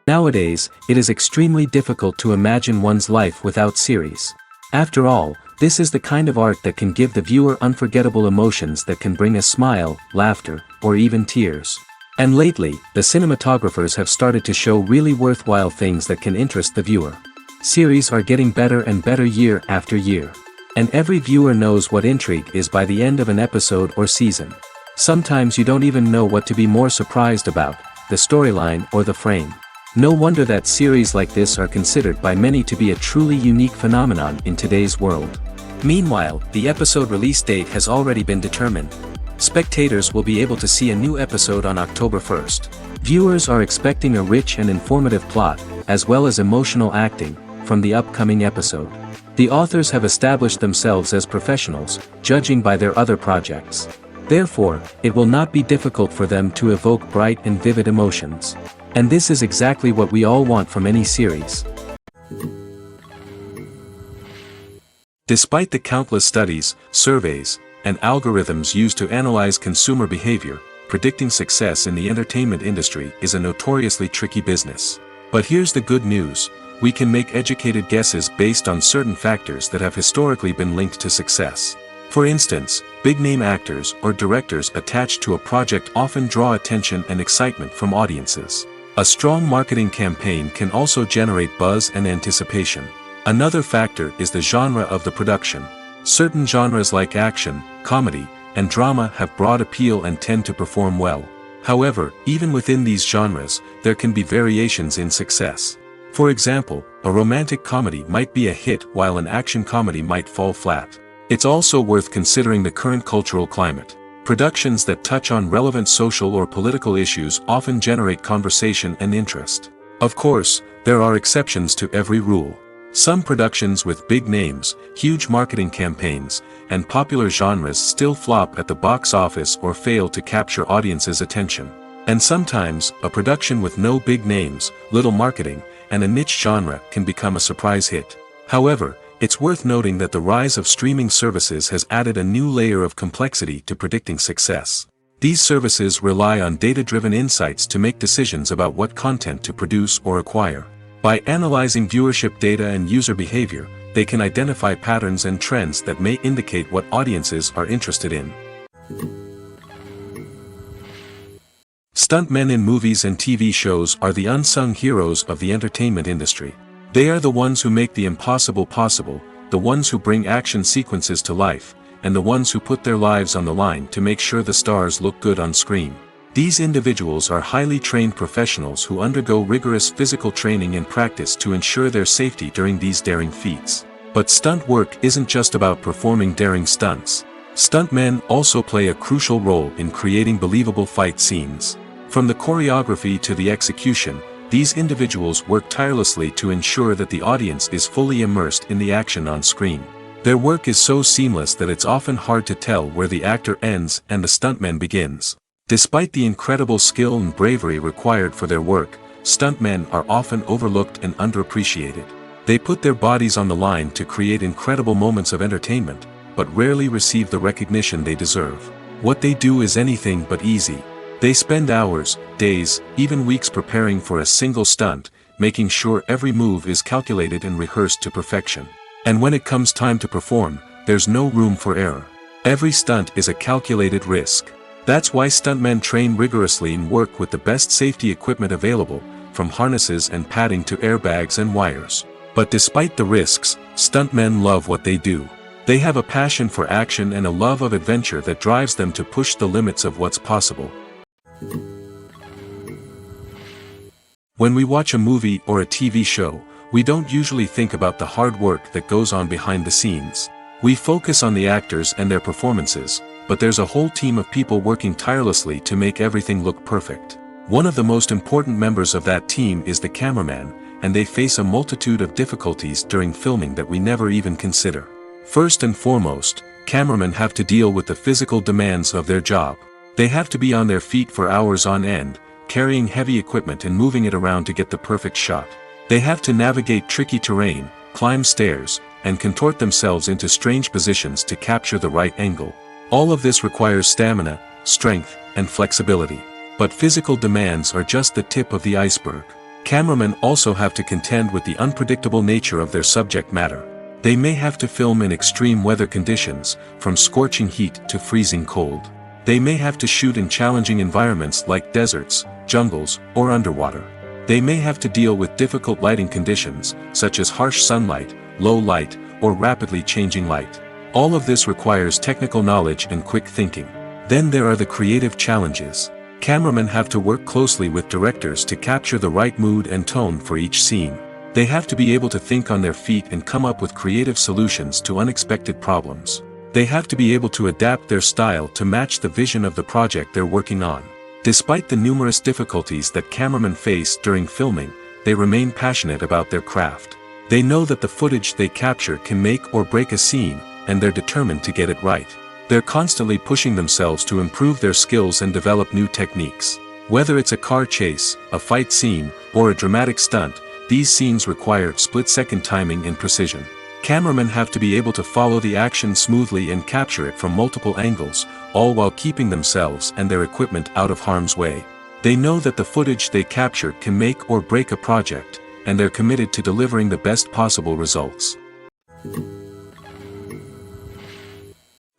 Nowadays, it is extremely difficult to imagine one's life without series. After all, this is the kind of art that can give the viewer unforgettable emotions that can bring a smile, laughter, or even tears. And lately, the cinematographers have started to show really worthwhile things that can interest the viewer. Series are getting better and better year after year. And every viewer knows what intrigue is by the end of an episode or season. Sometimes you don't even know what to be more surprised about, the storyline or the frame. No wonder that series like this are considered by many to be a truly unique phenomenon in today's world. Meanwhile, the episode release date has already been determined. Spectators will be able to see a new episode on October 1st. Viewers are expecting a rich and informative plot, as well as emotional acting, from the upcoming episode. The authors have established themselves as professionals, judging by their other projects. Therefore, it will not be difficult for them to evoke bright and vivid emotions. And this is exactly what we all want from any series. Despite the countless studies, surveys, and algorithms used to analyze consumer behavior, predicting success in the entertainment industry is a notoriously tricky business. But here's the good news: we can make educated guesses based on certain factors that have historically been linked to success. For instance, big-name actors or directors attached to a project often draw attention and excitement from audiences. A strong marketing campaign can also generate buzz and anticipation. Another factor is the genre of the production. Certain genres like action, comedy, and drama have broad appeal and tend to perform well. However, even within these genres, there can be variations in success. For example, a romantic comedy might be a hit while an action comedy might fall flat. It's also worth considering the current cultural climate. Productions that touch on relevant social or political issues often generate conversation and interest. Of course, there are exceptions to every rule. Some productions with big names, huge marketing campaigns, and popular genres still flop at the box office or fail to capture audiences' attention. And sometimes, a production with no big names, little marketing, and a niche genre can become a surprise hit. However, it's worth noting that the rise of streaming services has added a new layer of complexity to predicting success. These services rely on data-driven insights to make decisions about what content to produce or acquire. By analyzing viewership data and user behavior, they can identify patterns and trends that may indicate what audiences are interested in. Stuntmen in movies and TV shows are the unsung heroes of the entertainment industry. They are the ones who make the impossible possible, the ones who bring action sequences to life, and the ones who put their lives on the line to make sure the stars look good on screen. These individuals are highly trained professionals who undergo rigorous physical training and practice to ensure their safety during these daring feats. But stunt work isn't just about performing daring stunts. Stuntmen also play a crucial role in creating believable fight scenes. From the choreography to the execution, these individuals work tirelessly to ensure that the audience is fully immersed in the action on screen. Their work is so seamless that it's often hard to tell where the actor ends and the stuntman begins. Despite the incredible skill and bravery required for their work, stuntmen are often overlooked and underappreciated. They put their bodies on the line to create incredible moments of entertainment, but rarely receive the recognition they deserve. What they do is anything but easy. They spend hours, days, even weeks preparing for a single stunt, making sure every move is calculated and rehearsed to perfection. And when it comes time to perform, there's no room for error. Every stunt is a calculated risk. That's why stuntmen train rigorously and work with the best safety equipment available, from harnesses and padding to airbags and wires. But despite the risks, stuntmen love what they do. They have a passion for action and a love of adventure that drives them to push the limits of what's possible. When we watch a movie or a TV show, we don't usually think about the hard work that goes on behind the scenes. We focus on the actors and their performances, but there's a whole team of people working tirelessly to make everything look perfect. One of the most important members of that team is the cameraman, and they face a multitude of difficulties during filming that we never even consider. First and foremost, cameramen have to deal with the physical demands of their job. They have to be on their feet for hours on end, carrying heavy equipment and moving it around to get the perfect shot. They have to navigate tricky terrain, climb stairs, and contort themselves into strange positions to capture the right angle. All of this requires stamina, strength, and flexibility. But physical demands are just the tip of the iceberg. Cameramen also have to contend with the unpredictable nature of their subject matter. They may have to film in extreme weather conditions, from scorching heat to freezing cold. They may have to shoot in challenging environments like deserts, jungles, or underwater. They may have to deal with difficult lighting conditions, such as harsh sunlight, low light, or rapidly changing light. All of this requires technical knowledge and quick thinking. Then there are the creative challenges. Cameramen have to work closely with directors to capture the right mood and tone for each scene. They have to be able to think on their feet and come up with creative solutions to unexpected problems. They have to be able to adapt their style to match the vision of the project they're working on. Despite the numerous difficulties that cameramen face during filming, they remain passionate about their craft. They know that the footage they capture can make or break a scene, and they're determined to get it right. They're constantly pushing themselves to improve their skills and develop new techniques. Whether it's a car chase, a fight scene, or a dramatic stunt, these scenes require split-second timing and precision. Cameramen have to be able to follow the action smoothly and capture it from multiple angles, all while keeping themselves and their equipment out of harm's way. They know that the footage they capture can make or break a project, and they're committed to delivering the best possible results.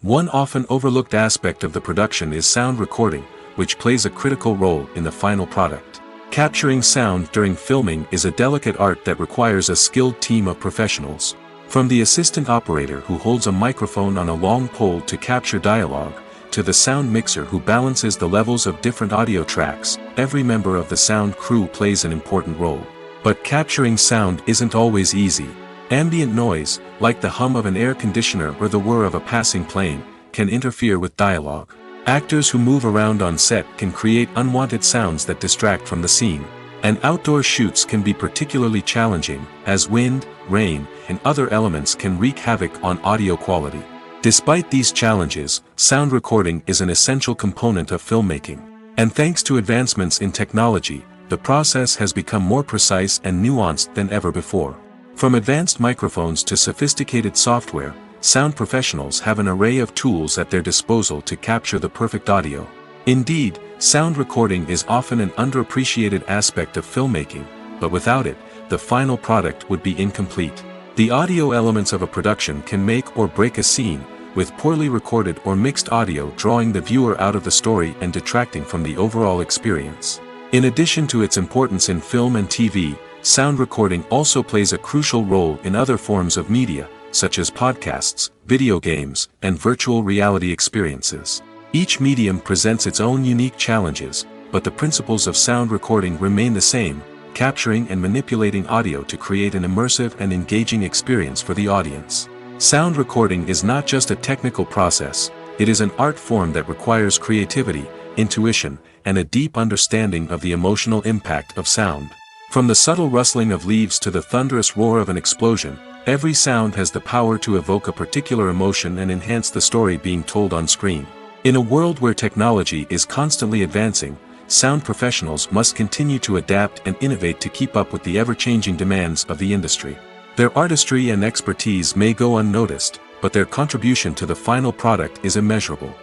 One often overlooked aspect of the production is sound recording, which plays a critical role in the final product. Capturing sound during filming is a delicate art that requires a skilled team of professionals. From the assistant operator who holds a microphone on a long pole to capture dialogue, to the sound mixer who balances the levels of different audio tracks, every member of the sound crew plays an important role. But capturing sound isn't always easy. Ambient noise, like the hum of an air conditioner or the whir of a passing plane, can interfere with dialogue. Actors who move around on set can create unwanted sounds that distract from the scene. And outdoor shoots can be particularly challenging, as wind, rain, and other elements can wreak havoc on audio quality. Despite these challenges, sound recording is an essential component of filmmaking. And thanks to advancements in technology, the process has become more precise and nuanced than ever before. From advanced microphones to sophisticated software, sound professionals have an array of tools at their disposal to capture the perfect audio. Indeed, sound recording is often an underappreciated aspect of filmmaking, but without it, the final product would be incomplete. The audio elements of a production can make or break a scene, with poorly recorded or mixed audio drawing the viewer out of the story and detracting from the overall experience. In addition to its importance in film and TV, sound recording also plays a crucial role in other forms of media, such as podcasts, video games, and virtual reality experiences. Each medium presents its own unique challenges, but the principles of sound recording remain the same, capturing and manipulating audio to create an immersive and engaging experience for the audience. Sound recording is not just a technical process, it is an art form that requires creativity, intuition, and a deep understanding of the emotional impact of sound. From the subtle rustling of leaves to the thunderous roar of an explosion, every sound has the power to evoke a particular emotion and enhance the story being told on screen. In a world where technology is constantly advancing, sound professionals must continue to adapt and innovate to keep up with the ever-changing demands of the industry. Their artistry and expertise may go unnoticed, but their contribution to the final product is immeasurable.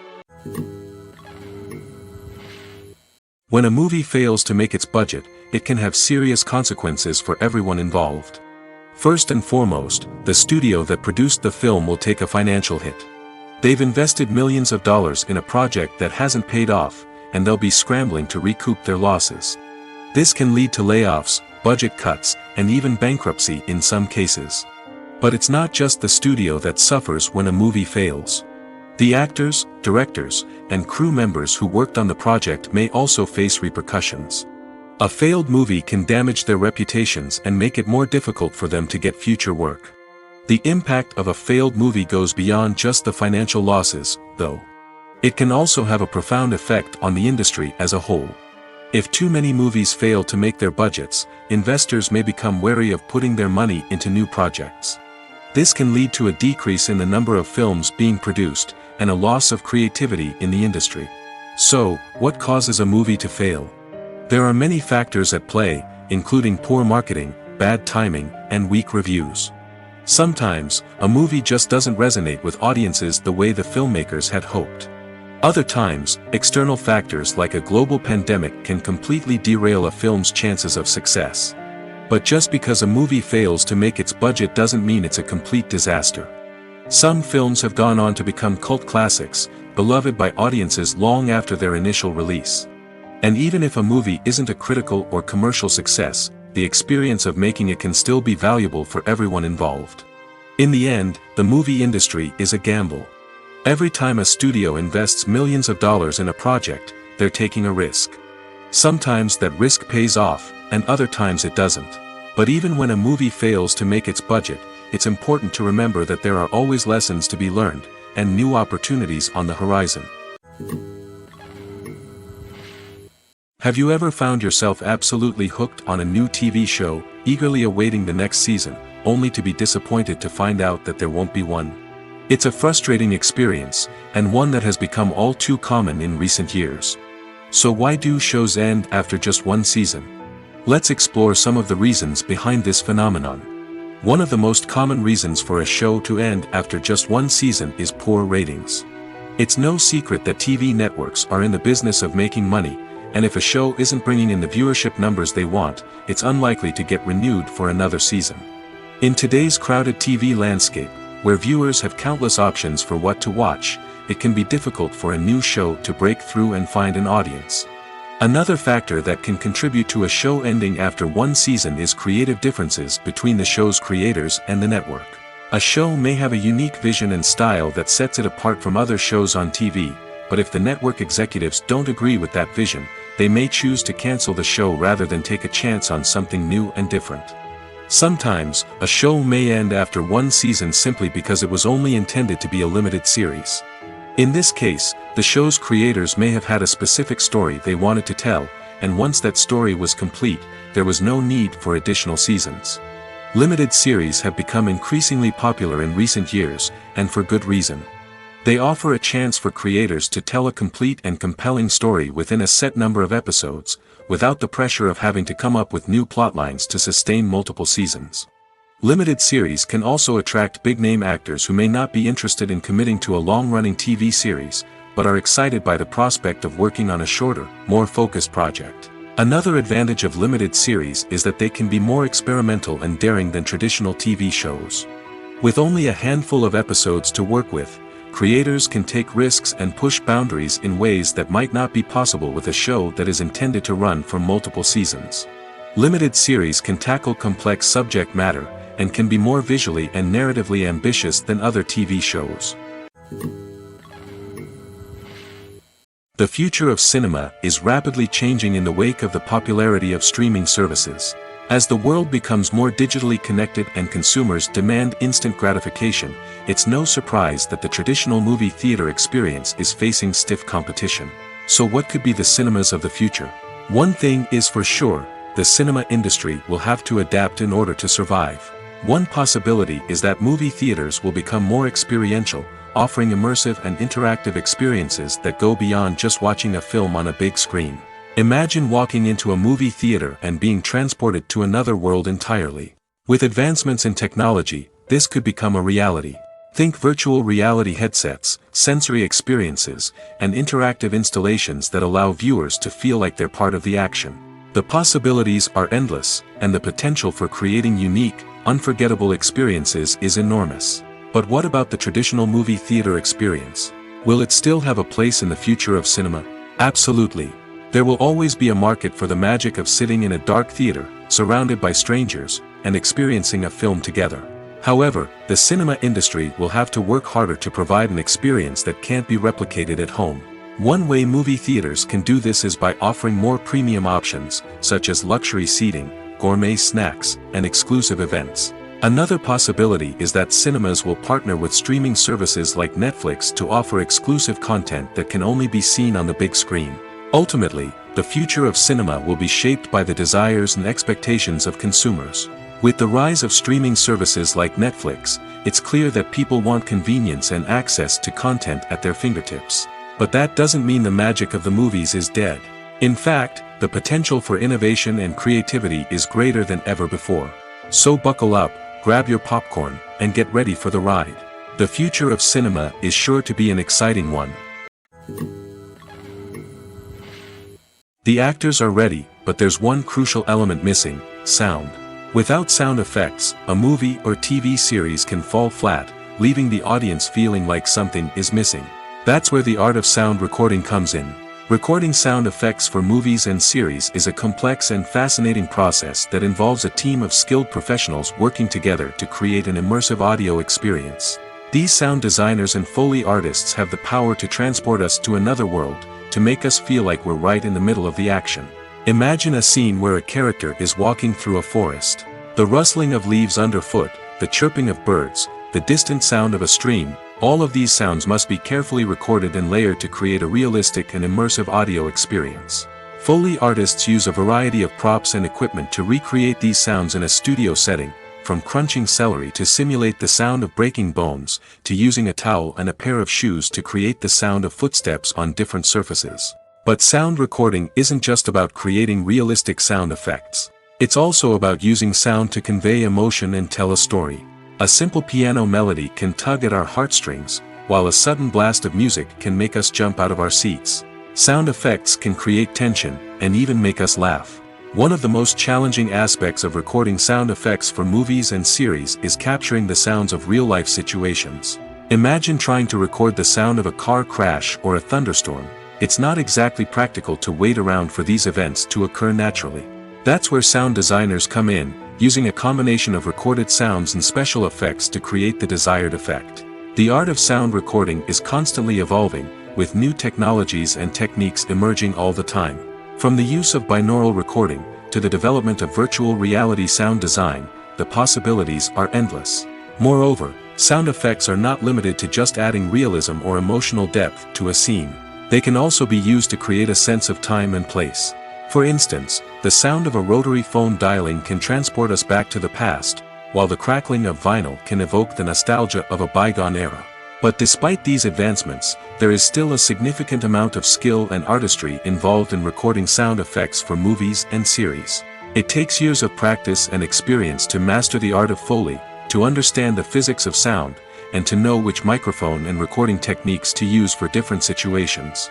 When a movie fails to make its budget, it can have serious consequences for everyone involved. First and foremost, the studio that produced the film will take a financial hit. They've invested millions of dollars in a project that hasn't paid off, and they'll be scrambling to recoup their losses. This can lead to layoffs, budget cuts, and even bankruptcy in some cases. But it's not just the studio that suffers when a movie fails. The actors, directors, and crew members who worked on the project may also face repercussions. A failed movie can damage their reputations and make it more difficult for them to get future work. The impact of a failed movie goes beyond just the financial losses, though. It can also have a profound effect on the industry as a whole. If too many movies fail to make their budgets, investors may become wary of putting their money into new projects. This can lead to a decrease in the number of films being produced, and a loss of creativity in the industry. So, what causes a movie to fail? There are many factors at play, including poor marketing, bad timing, and weak reviews. Sometimes, a movie just doesn't resonate with audiences the way the filmmakers had hoped. Other times, external factors like a global pandemic can completely derail a film's chances of success. But just because a movie fails to make its budget doesn't mean it's a complete disaster. Some films have gone on to become cult classics, beloved by audiences long after their initial release. And even if a movie isn't a critical or commercial success, the experience of making it can still be valuable for everyone involved. In the end, the movie industry is a gamble. Every time a studio invests millions of dollars in a project, they're taking a risk. Sometimes that risk pays off, and other times it doesn't. But even when a movie fails to make its budget, it's important to remember that there are always lessons to be learned, and new opportunities on the horizon. Have you ever found yourself absolutely hooked on a new TV show, eagerly awaiting the next season, only to be disappointed to find out that there won't be one? It's a frustrating experience, and one that has become all too common in recent years. So why do shows end after just one season? Let's explore some of the reasons behind this phenomenon. One of the most common reasons for a show to end after just one season is poor ratings. It's no secret that TV networks are in the business of making money, and if a show isn't bringing in the viewership numbers they want, it's unlikely to get renewed for another season. In today's crowded TV landscape, where viewers have countless options for what to watch, it can be difficult for a new show to break through and find an audience. Another factor that can contribute to a show ending after one season is creative differences between the show's creators and the network. A show may have a unique vision and style that sets it apart from other shows on TV, but if the network executives don't agree with that vision, they may choose to cancel the show rather than take a chance on something new and different. Sometimes, a show may end after one season simply because it was only intended to be a limited series. In this case, the show's creators may have had a specific story they wanted to tell, and once that story was complete, there was no need for additional seasons. Limited series have become increasingly popular in recent years, and for good reason. They offer a chance for creators to tell a complete and compelling story within a set number of episodes, without the pressure of having to come up with new plotlines to sustain multiple seasons. Limited series can also attract big-name actors who may not be interested in committing to a long-running TV series, but are excited by the prospect of working on a shorter, more focused project. Another advantage of limited series is that they can be more experimental and daring than traditional TV shows. With only a handful of episodes to work with, creators can take risks and push boundaries in ways that might not be possible with a show that is intended to run for multiple seasons. Limited series can tackle complex subject matter, and can be more visually and narratively ambitious than other TV shows. The future of cinema is rapidly changing in the wake of the popularity of streaming services. As the world becomes more digitally connected and consumers demand instant gratification, it's no surprise that the traditional movie theater experience is facing stiff competition. So what could be the cinemas of the future? One thing is for sure, the cinema industry will have to adapt in order to survive. One possibility is that movie theaters will become more experiential, offering immersive and interactive experiences that go beyond just watching a film on a big screen. Imagine walking into a movie theater and being transported to another world entirely. With advancements in technology, this could become a reality. Think virtual reality headsets, sensory experiences, and interactive installations that allow viewers to feel like they're part of the action. The possibilities are endless, and the potential for creating unique, unforgettable experiences is enormous. But what about the traditional movie theater experience? Will it still have a place in the future of cinema? Absolutely. There will always be a market for the magic of sitting in a dark theater, surrounded by strangers, and experiencing a film together. However, the cinema industry will have to work harder to provide an experience that can't be replicated at home. One way movie theaters can do this is by offering more premium options, such as luxury seating, gourmet snacks, and exclusive events. Another possibility is that cinemas will partner with streaming services like Netflix to offer exclusive content that can only be seen on the big screen. Ultimately, the future of cinema will be shaped by the desires and expectations of consumers. With the rise of streaming services like Netflix, it's clear that people want convenience and access to content at their fingertips. But that doesn't mean the magic of the movies is dead. In fact, the potential for innovation and creativity is greater than ever before. So buckle up, grab your popcorn, and get ready for the ride. The future of cinema is sure to be an exciting one. The actors are ready, but there's one crucial element missing: sound. Without sound effects, a movie or TV series can fall flat, leaving the audience feeling like something is missing. That's where the art of sound recording comes in. Recording sound effects for movies and series is a complex and fascinating process that involves a team of skilled professionals working together to create an immersive audio experience. These sound designers and Foley artists have the power to transport us to another world, to make us feel like we're right in the middle of the action. Imagine a scene where a character is walking through a forest. The rustling of leaves underfoot, the chirping of birds, the distant sound of a stream, all of these sounds must be carefully recorded and layered to create a realistic and immersive audio experience. Foley artists use a variety of props and equipment to recreate these sounds in a studio setting, from crunching celery to simulate the sound of breaking bones, to using a towel and a pair of shoes to create the sound of footsteps on different surfaces. But sound recording isn't just about creating realistic sound effects. It's also about using sound to convey emotion and tell a story. A simple piano melody can tug at our heartstrings, while a sudden blast of music can make us jump out of our seats. Sound effects can create tension, and even make us laugh. One of the most challenging aspects of recording sound effects for movies and series is capturing the sounds of real-life situations. Imagine trying to record the sound of a car crash or a thunderstorm. It's not exactly practical to wait around for these events to occur naturally. That's where sound designers come in, using a combination of recorded sounds and special effects to create the desired effect. The art of sound recording is constantly evolving, with new technologies and techniques emerging all the time. From the use of binaural recording, to the development of virtual reality sound design, the possibilities are endless. Moreover, sound effects are not limited to just adding realism or emotional depth to a scene. They can also be used to create a sense of time and place. For instance, the sound of a rotary phone dialing can transport us back to the past, while the crackling of vinyl can evoke the nostalgia of a bygone era. But despite these advancements, there is still a significant amount of skill and artistry involved in recording sound effects for movies and series. It takes years of practice and experience to master the art of Foley, to understand the physics of sound, and to know which microphone and recording techniques to use for different situations.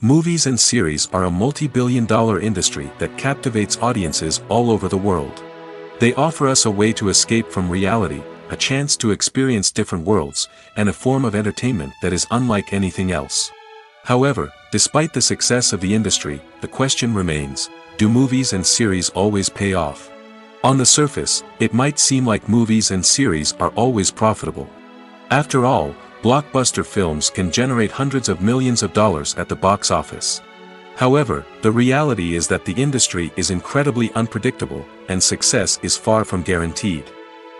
Movies and series are a multi-billion-dollar industry that captivates audiences all over the world. They offer us a way to escape from reality, a chance to experience different worlds, and a form of entertainment that is unlike anything else. However, despite the success of the industry, the question remains: do movies and series always pay off? On the surface, it might seem like movies and series are always profitable. After all, blockbuster films can generate hundreds of millions of dollars at the box office. However, the reality is that the industry is incredibly unpredictable, and success is far from guaranteed.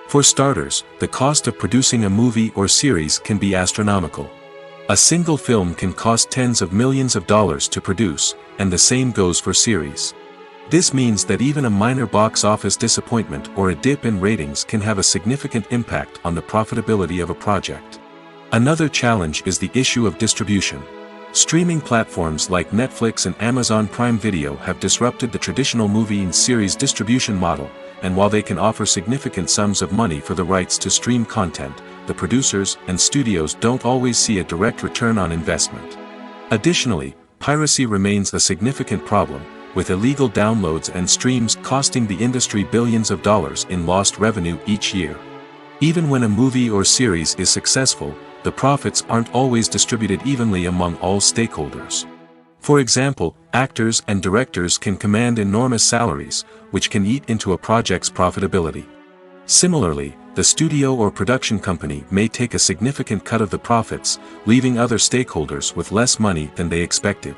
For starters, the cost of producing a movie or series can be astronomical. A single film can cost tens of millions of dollars to produce, and the same goes for series. This means that even a minor box office disappointment or a dip in ratings can have a significant impact on the profitability of a project. Another challenge is the issue of distribution. Streaming platforms like Netflix and Amazon Prime Video have disrupted the traditional movie and series distribution model, and while they can offer significant sums of money for the rights to stream content, the producers and studios don't always see a direct return on investment. Additionally, piracy remains a significant problem, with illegal downloads and streams costing the industry billions of dollars in lost revenue each year. Even when a movie or series is successful, the profits aren't always distributed evenly among all stakeholders. For example, actors and directors can command enormous salaries, which can eat into a project's profitability. Similarly, the studio or production company may take a significant cut of the profits, leaving other stakeholders with less money than they expected.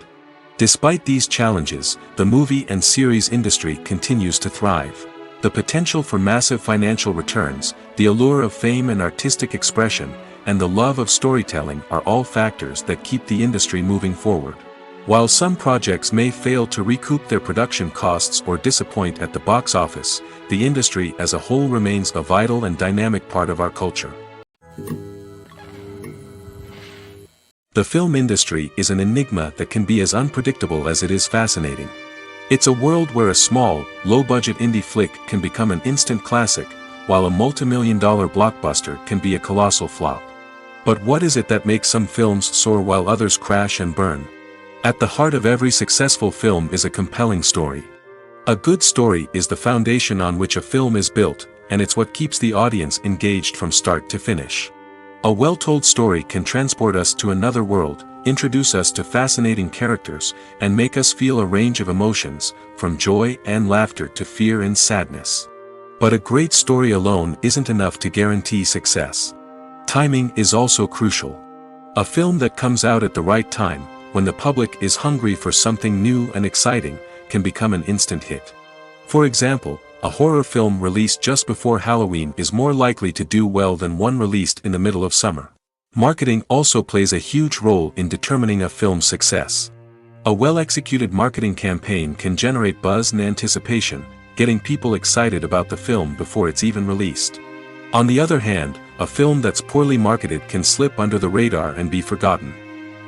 Despite these challenges, the movie and series industry continues to thrive. The potential for massive financial returns, the allure of fame and artistic expression, and the love of storytelling are all factors that keep the industry moving forward. While some projects may fail to recoup their production costs or disappoint at the box office, the industry as a whole remains a vital and dynamic part of our culture. The film industry is an enigma that can be as unpredictable as it is fascinating. It's a world where a small, low-budget indie flick can become an instant classic, while a multi-million-dollar blockbuster can be a colossal flop. But what is it that makes some films soar while others crash and burn? At the heart of every successful film is a compelling story. A good story is the foundation on which a film is built, and it's what keeps the audience engaged from start to finish. A well-told story can transport us to another world, introduce us to fascinating characters, and make us feel a range of emotions, from joy and laughter to fear and sadness. But a great story alone isn't enough to guarantee success. Timing is also crucial. A film that comes out at the right time, when the public is hungry for something new and exciting, can become an instant hit. For example, a horror film released just before Halloween is more likely to do well than one released in the middle of summer. Marketing also plays a huge role in determining a film's success. A well-executed marketing campaign can generate buzz and anticipation, getting people excited about the film before it's even released. On the other hand, a film that's poorly marketed can slip under the radar and be forgotten.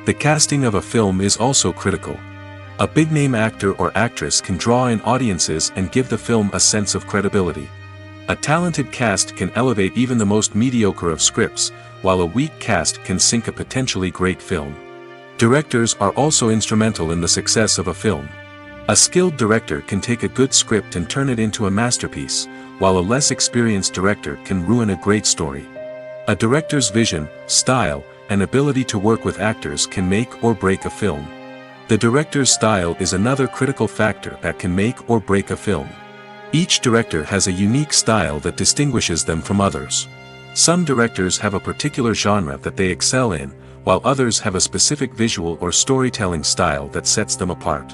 The casting of a film is also critical. A big-name actor or actress can draw in audiences and give the film a sense of credibility. A talented cast can elevate even the most mediocre of scripts, while a weak cast can sink a potentially great film. Directors are also instrumental in the success of a film. A skilled director can take a good script and turn it into a masterpiece, while a less experienced director can ruin a great story. A director's vision, style, and ability to work with actors can make or break a film. The director's style is another critical factor that can make or break a film. Each director has a unique style that distinguishes them from others. Some directors have a particular genre that they excel in, while others have a specific visual or storytelling style that sets them apart.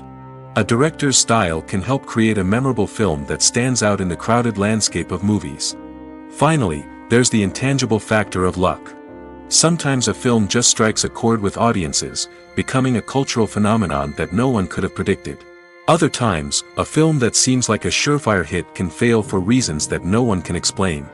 A director's style can help create a memorable film that stands out in the crowded landscape of movies. Finally, there's the intangible factor of luck. Sometimes a film just strikes a chord with audiences, becoming a cultural phenomenon that no one could have predicted. Other times, a film that seems like a surefire hit can fail for reasons that no one can explain.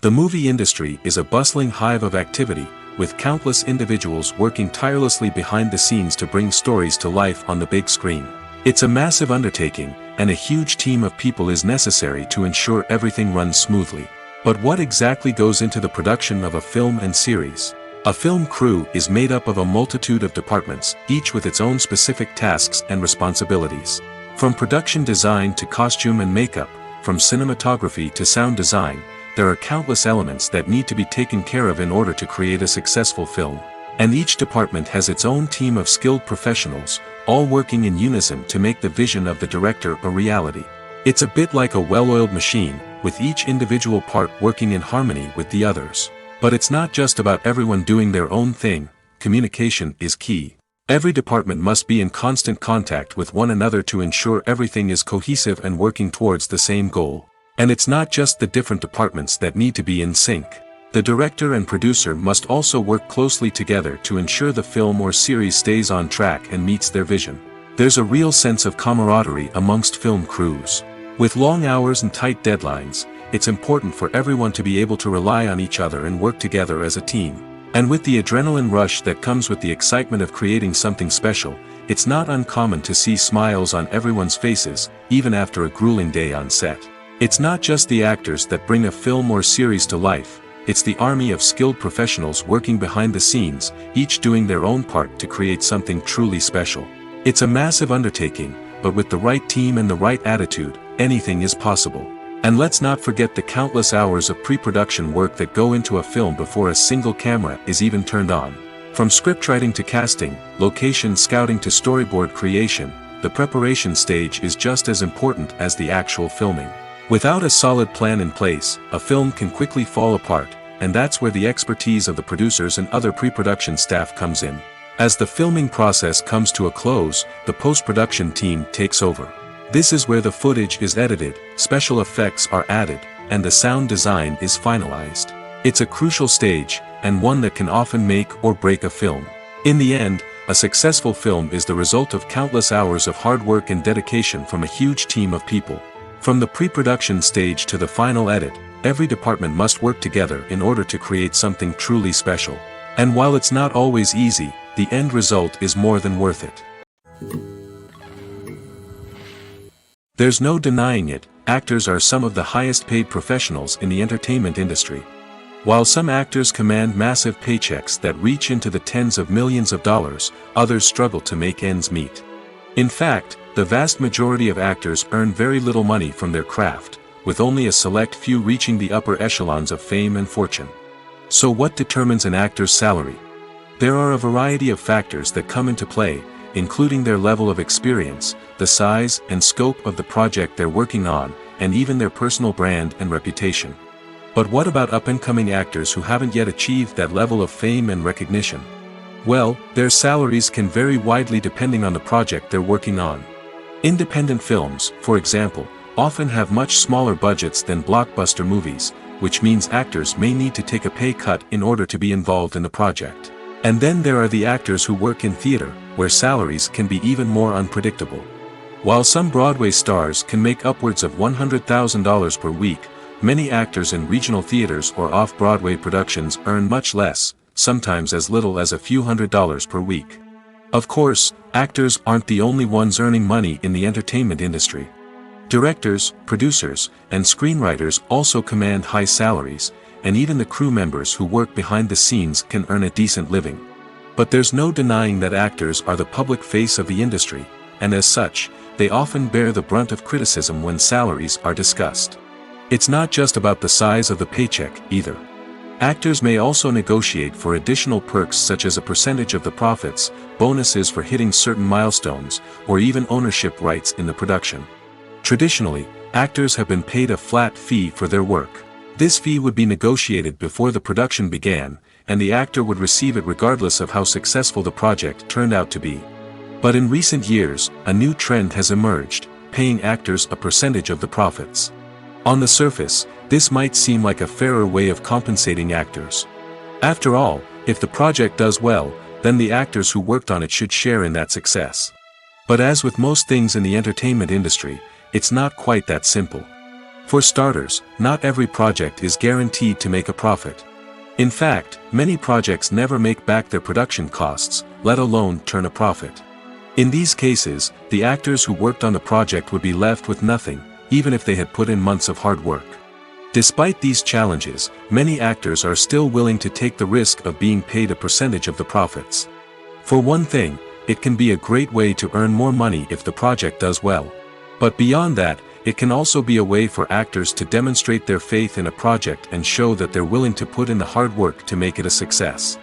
The movie industry is a bustling hive of activity, with countless individuals working tirelessly behind the scenes to bring stories to life on the big screen. It's a massive undertaking, and a huge team of people is necessary to ensure everything runs smoothly. But what exactly goes into the production of a film and series? A film crew is made up of a multitude of departments, each with its own specific tasks and responsibilities. From production design to costume and makeup, from cinematography to sound design, there are countless elements that need to be taken care of in order to create a successful film. And each department has its own team of skilled professionals, all working in unison to make the vision of the director a reality. It's a bit like a well-oiled machine, with each individual part working in harmony with the others. But it's not just about everyone doing their own thing. Communication is key. Every department must be in constant contact with one another to ensure everything is cohesive and working towards the same goal. And it's not just the different departments that need to be in sync. The director and producer must also work closely together to ensure the film or series stays on track and meets their vision. There's a real sense of camaraderie amongst film crews. With long hours and tight deadlines, it's important for everyone to be able to rely on each other and work together as a team. And with the adrenaline rush that comes with the excitement of creating something special, it's not uncommon to see smiles on everyone's faces, even after a grueling day on set. It's not just the actors that bring a film or series to life, it's the army of skilled professionals working behind the scenes, each doing their own part to create something truly special. It's a massive undertaking, but with the right team and the right attitude, anything is possible. And let's not forget the countless hours of pre-production work that go into a film before a single camera is even turned on. From scriptwriting to casting, location scouting to storyboard creation, the preparation stage is just as important as the actual filming. Without a solid plan in place, a film can quickly fall apart, and that's where the expertise of the producers and other pre-production staff comes in. As the filming process comes to a close, the post-production team takes over. This is where the footage is edited, special effects are added, and the sound design is finalized. It's a crucial stage, and one that can often make or break a film. In the end, a successful film is the result of countless hours of hard work and dedication from a huge team of people. From the pre-production stage to the final edit, every department must work together in order to create something truly special. And while it's not always easy, the end result is more than worth it. There's no denying it, actors are some of the highest paid professionals in the entertainment industry. While some actors command massive paychecks that reach into the tens of millions of dollars, others struggle to make ends meet. In fact, the vast majority of actors earn very little money from their craft, with only a select few reaching the upper echelons of fame and fortune. So what determines an actor's salary? There are a variety of factors that come into play, including their level of experience, the size and scope of the project they're working on, and even their personal brand and reputation. But what about up-and-coming actors who haven't yet achieved that level of fame and recognition? Well, their salaries can vary widely depending on the project they're working on. Independent films, for example, often have much smaller budgets than blockbuster movies, which means actors may need to take a pay cut in order to be involved in the project. And then there are the actors who work in theater, where salaries can be even more unpredictable. While some Broadway stars can make upwards of $100,000 per week, many actors in regional theaters or off-Broadway productions earn much less, sometimes as little as a few $100s per week. Of course, actors aren't the only ones earning money in the entertainment industry. Directors, producers, and screenwriters also command high salaries, and even the crew members who work behind the scenes can earn a decent living. But there's no denying that actors are the public face of the industry, and as such, they often bear the brunt of criticism when salaries are discussed. It's not just about the size of the paycheck, either. Actors may also negotiate for additional perks such as a percentage of the profits, bonuses for hitting certain milestones, or even ownership rights in the production. Traditionally, actors have been paid a flat fee for their work. This fee would be negotiated before the production began, and the actor would receive it regardless of how successful the project turned out to be. But in recent years, a new trend has emerged, paying actors a percentage of the profits. On the surface, this might seem like a fairer way of compensating actors. After all, if the project does well, then the actors who worked on it should share in that success. But as with most things in the entertainment industry, it's not quite that simple. For starters, not every project is guaranteed to make a profit. In fact, many projects never make back their production costs, let alone turn a profit. In these cases, the actors who worked on the project would be left with nothing, even if they had put in months of hard work. Despite these challenges, many actors are still willing to take the risk of being paid a percentage of the profits. For one thing, it can be a great way to earn more money if the project does well. But beyond that, it can also be a way for actors to demonstrate their faith in a project and show that they're willing to put in the hard work to make it a success.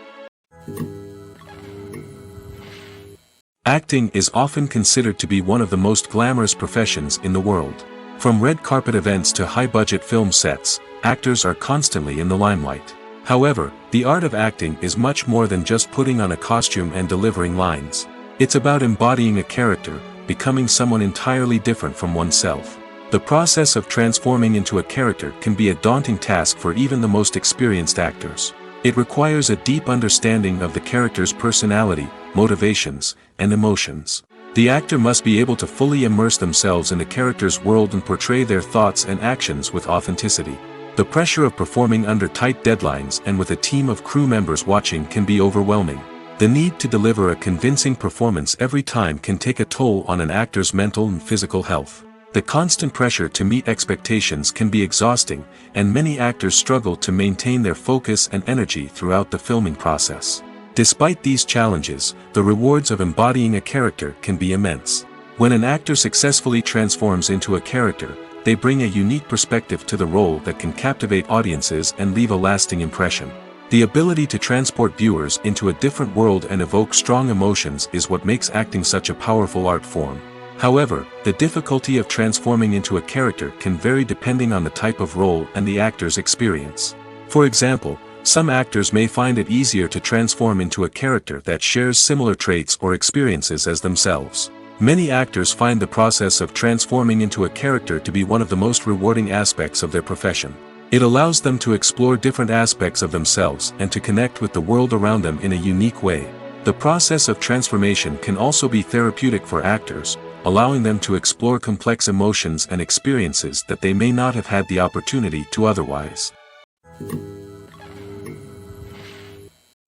Acting is often considered to be one of the most glamorous professions in the world. From red carpet events to high-budget film sets, actors are constantly in the limelight. However, the art of acting is much more than just putting on a costume and delivering lines. It's about embodying a character, becoming someone entirely different from oneself. The process of transforming into a character can be a daunting task for even the most experienced actors. It requires a deep understanding of the character's personality, motivations, and emotions. The actor must be able to fully immerse themselves in the character's world and portray their thoughts and actions with authenticity. The pressure of performing under tight deadlines and with a team of crew members watching can be overwhelming. The need to deliver a convincing performance every time can take a toll on an actor's mental and physical health. The constant pressure to meet expectations can be exhausting, and many actors struggle to maintain their focus and energy throughout the filming process. Despite these challenges, the rewards of embodying a character can be immense. When an actor successfully transforms into a character, they bring a unique perspective to the role that can captivate audiences and leave a lasting impression. The ability to transport viewers into a different world and evoke strong emotions is what makes acting such a powerful art form. However, the difficulty of transforming into a character can vary depending on the type of role and the actor's experience. For example, some actors may find it easier to transform into a character that shares similar traits or experiences as themselves. Many actors find the process of transforming into a character to be one of the most rewarding aspects of their profession. It allows them to explore different aspects of themselves and to connect with the world around them in a unique way. The process of transformation can also be therapeutic for actors, allowing them to explore complex emotions and experiences that they may not have had the opportunity to otherwise.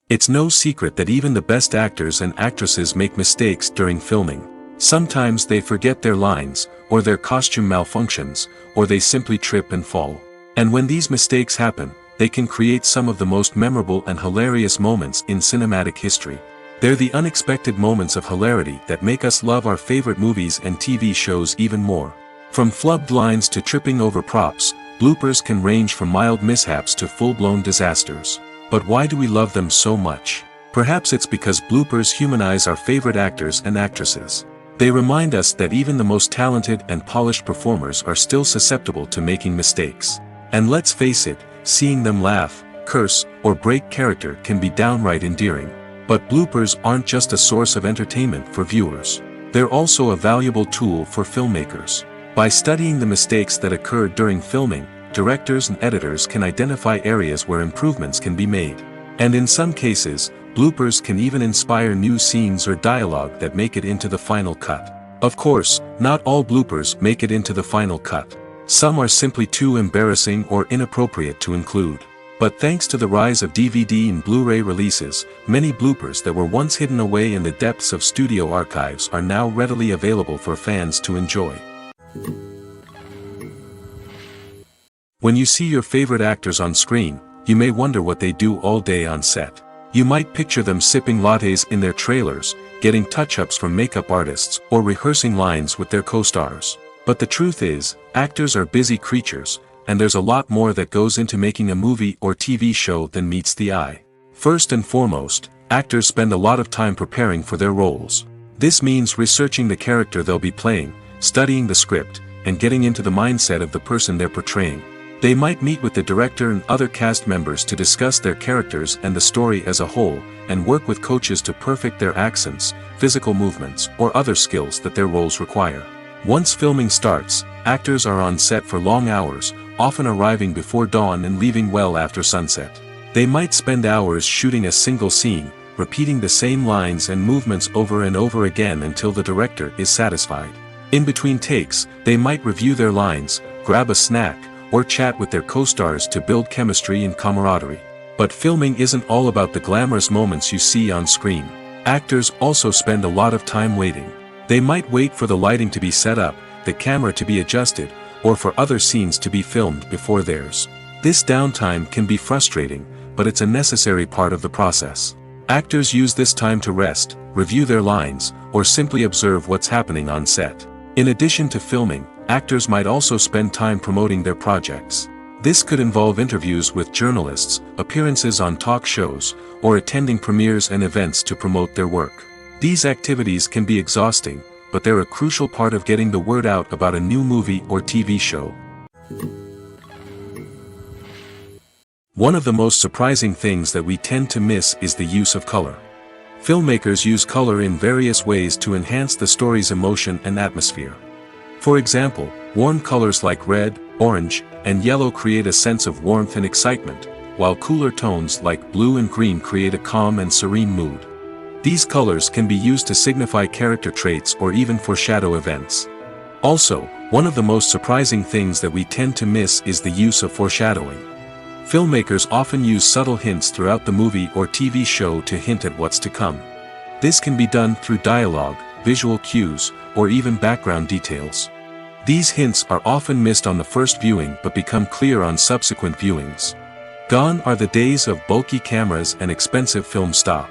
It's no secret that even the best actors and actresses make mistakes during filming. Sometimes they forget their lines, or their costume malfunctions, or they simply trip and fall. And when these mistakes happen, they can create some of the most memorable and hilarious moments in cinematic history. They're the unexpected moments of hilarity that make us love our favorite movies and TV shows even more. From flubbed lines to tripping over props, bloopers can range from mild mishaps to full-blown disasters. But why do we love them so much? Perhaps it's because bloopers humanize our favorite actors and actresses. They remind us that even the most talented and polished performers are still susceptible to making mistakes. And let's face it, seeing them laugh, curse, or break character can be downright endearing. But bloopers aren't just a source of entertainment for viewers. They're also a valuable tool for filmmakers. By studying the mistakes that occurred during filming, directors and editors can identify areas where improvements can be made. And in some cases, bloopers can even inspire new scenes or dialogue that make it into the final cut. Of course, not all bloopers make it into the final cut. Some are simply too embarrassing or inappropriate to include. But thanks to the rise of DVD and Blu-ray releases, many bloopers that were once hidden away in the depths of studio archives are now readily available for fans to enjoy. When you see your favorite actors on screen, you may wonder what they do all day on set. You might picture them sipping lattes in their trailers, getting touch-ups from makeup artists, or rehearsing lines with their co-stars. But the truth is, actors are busy creatures, and there's a lot more that goes into making a movie or TV show than meets the eye. First and foremost, actors spend a lot of time preparing for their roles. This means researching the character they'll be playing, studying the script, and getting into the mindset of the person they're portraying. They might meet with the director and other cast members to discuss their characters and the story as a whole, and work with coaches to perfect their accents, physical movements, or other skills that their roles require. Once filming starts, actors are on set for long hours, often arriving before dawn and leaving well after sunset. They might spend hours shooting a single scene, repeating the same lines and movements over and over again until the director is satisfied. In between takes, they might review their lines, grab a snack, or chat with their co-stars to build chemistry and camaraderie. But filming isn't all about the glamorous moments you see on screen. Actors also spend a lot of time waiting. They might wait for the lighting to be set up, the camera to be adjusted, or for other scenes to be filmed before theirs. This downtime can be frustrating, but it's a necessary part of the process. Actors use this time to rest, review their lines, or simply observe what's happening on set. In addition to filming, actors might also spend time promoting their projects. This could involve interviews with journalists, appearances on talk shows, or attending premieres and events to promote their work. These activities can be exhausting, but they're a crucial part of getting the word out about a new movie or TV show. One of the most surprising things that we tend to miss is the use of color. Filmmakers use color in various ways to enhance the story's emotion and atmosphere. For example, warm colors like red, orange, and yellow create a sense of warmth and excitement, while cooler tones like blue and green create a calm and serene mood. These colors can be used to signify character traits or even foreshadow events. Also, one of the most surprising things that we tend to miss is the use of foreshadowing. Filmmakers often use subtle hints throughout the movie or TV show to hint at what's to come. This can be done through dialogue, visual cues, or even background details. These hints are often missed on the first viewing but become clear on subsequent viewings. Gone are the days of bulky cameras and expensive film stock.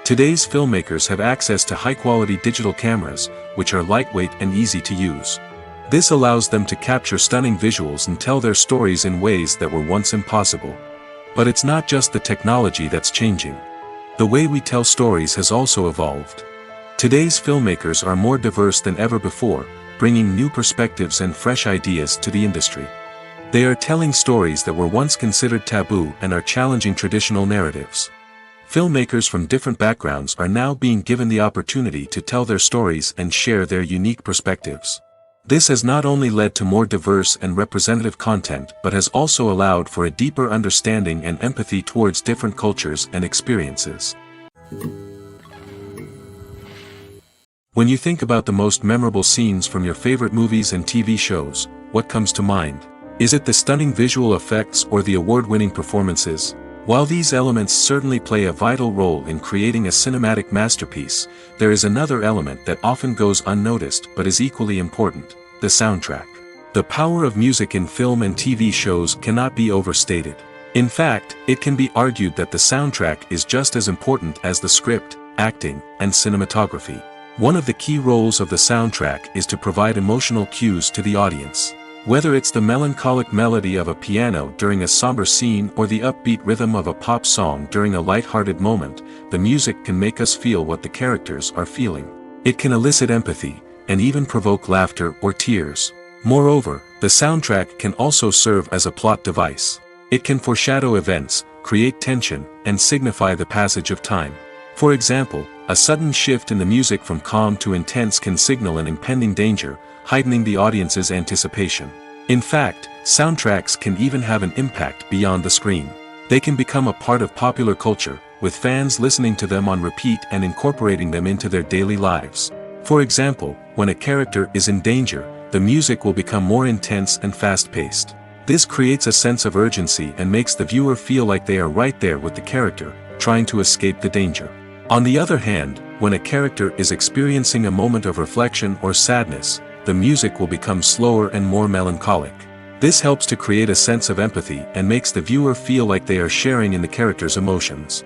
Today's filmmakers have access to high-quality digital cameras, which are lightweight and easy to use. This allows them to capture stunning visuals and tell their stories in ways that were once impossible. But it's not just the technology that's changing. The way we tell stories has also evolved. Today's filmmakers are more diverse than ever before, bringing new perspectives and fresh ideas to the industry. They are telling stories that were once considered taboo and are challenging traditional narratives. Filmmakers from different backgrounds are now being given the opportunity to tell their stories and share their unique perspectives. This has not only led to more diverse and representative content but has also allowed for a deeper understanding and empathy towards different cultures and experiences. When you think about the most memorable scenes from your favorite movies and TV shows, what comes to mind? Is it the stunning visual effects or the award-winning performances? While these elements certainly play a vital role in creating a cinematic masterpiece, there is another element that often goes unnoticed but is equally important: the soundtrack. The power of music in film and TV shows cannot be overstated. In fact, it can be argued that the soundtrack is just as important as the script, acting, and cinematography. One of the key roles of the soundtrack is to provide emotional cues to the audience. Whether it's the melancholic melody of a piano during a somber scene or the upbeat rhythm of a pop song during a light-hearted moment, the music can make us feel what the characters are feeling. It can elicit empathy, and even provoke laughter or tears. Moreover, the soundtrack can also serve as a plot device. It can foreshadow events, create tension, and signify the passage of time. For example, a sudden shift in the music from calm to intense can signal an impending danger, heightening the audience's anticipation. In fact, soundtracks can even have an impact beyond the screen. They can become a part of popular culture, with fans listening to them on repeat and incorporating them into their daily lives. For example, when a character is in danger, the music will become more intense and fast-paced. This creates a sense of urgency and makes the viewer feel like they are right there with the character, trying to escape the danger. On the other hand, when a character is experiencing a moment of reflection or sadness, the music will become slower and more melancholic. This helps to create a sense of empathy and makes the viewer feel like they are sharing in the character's emotions.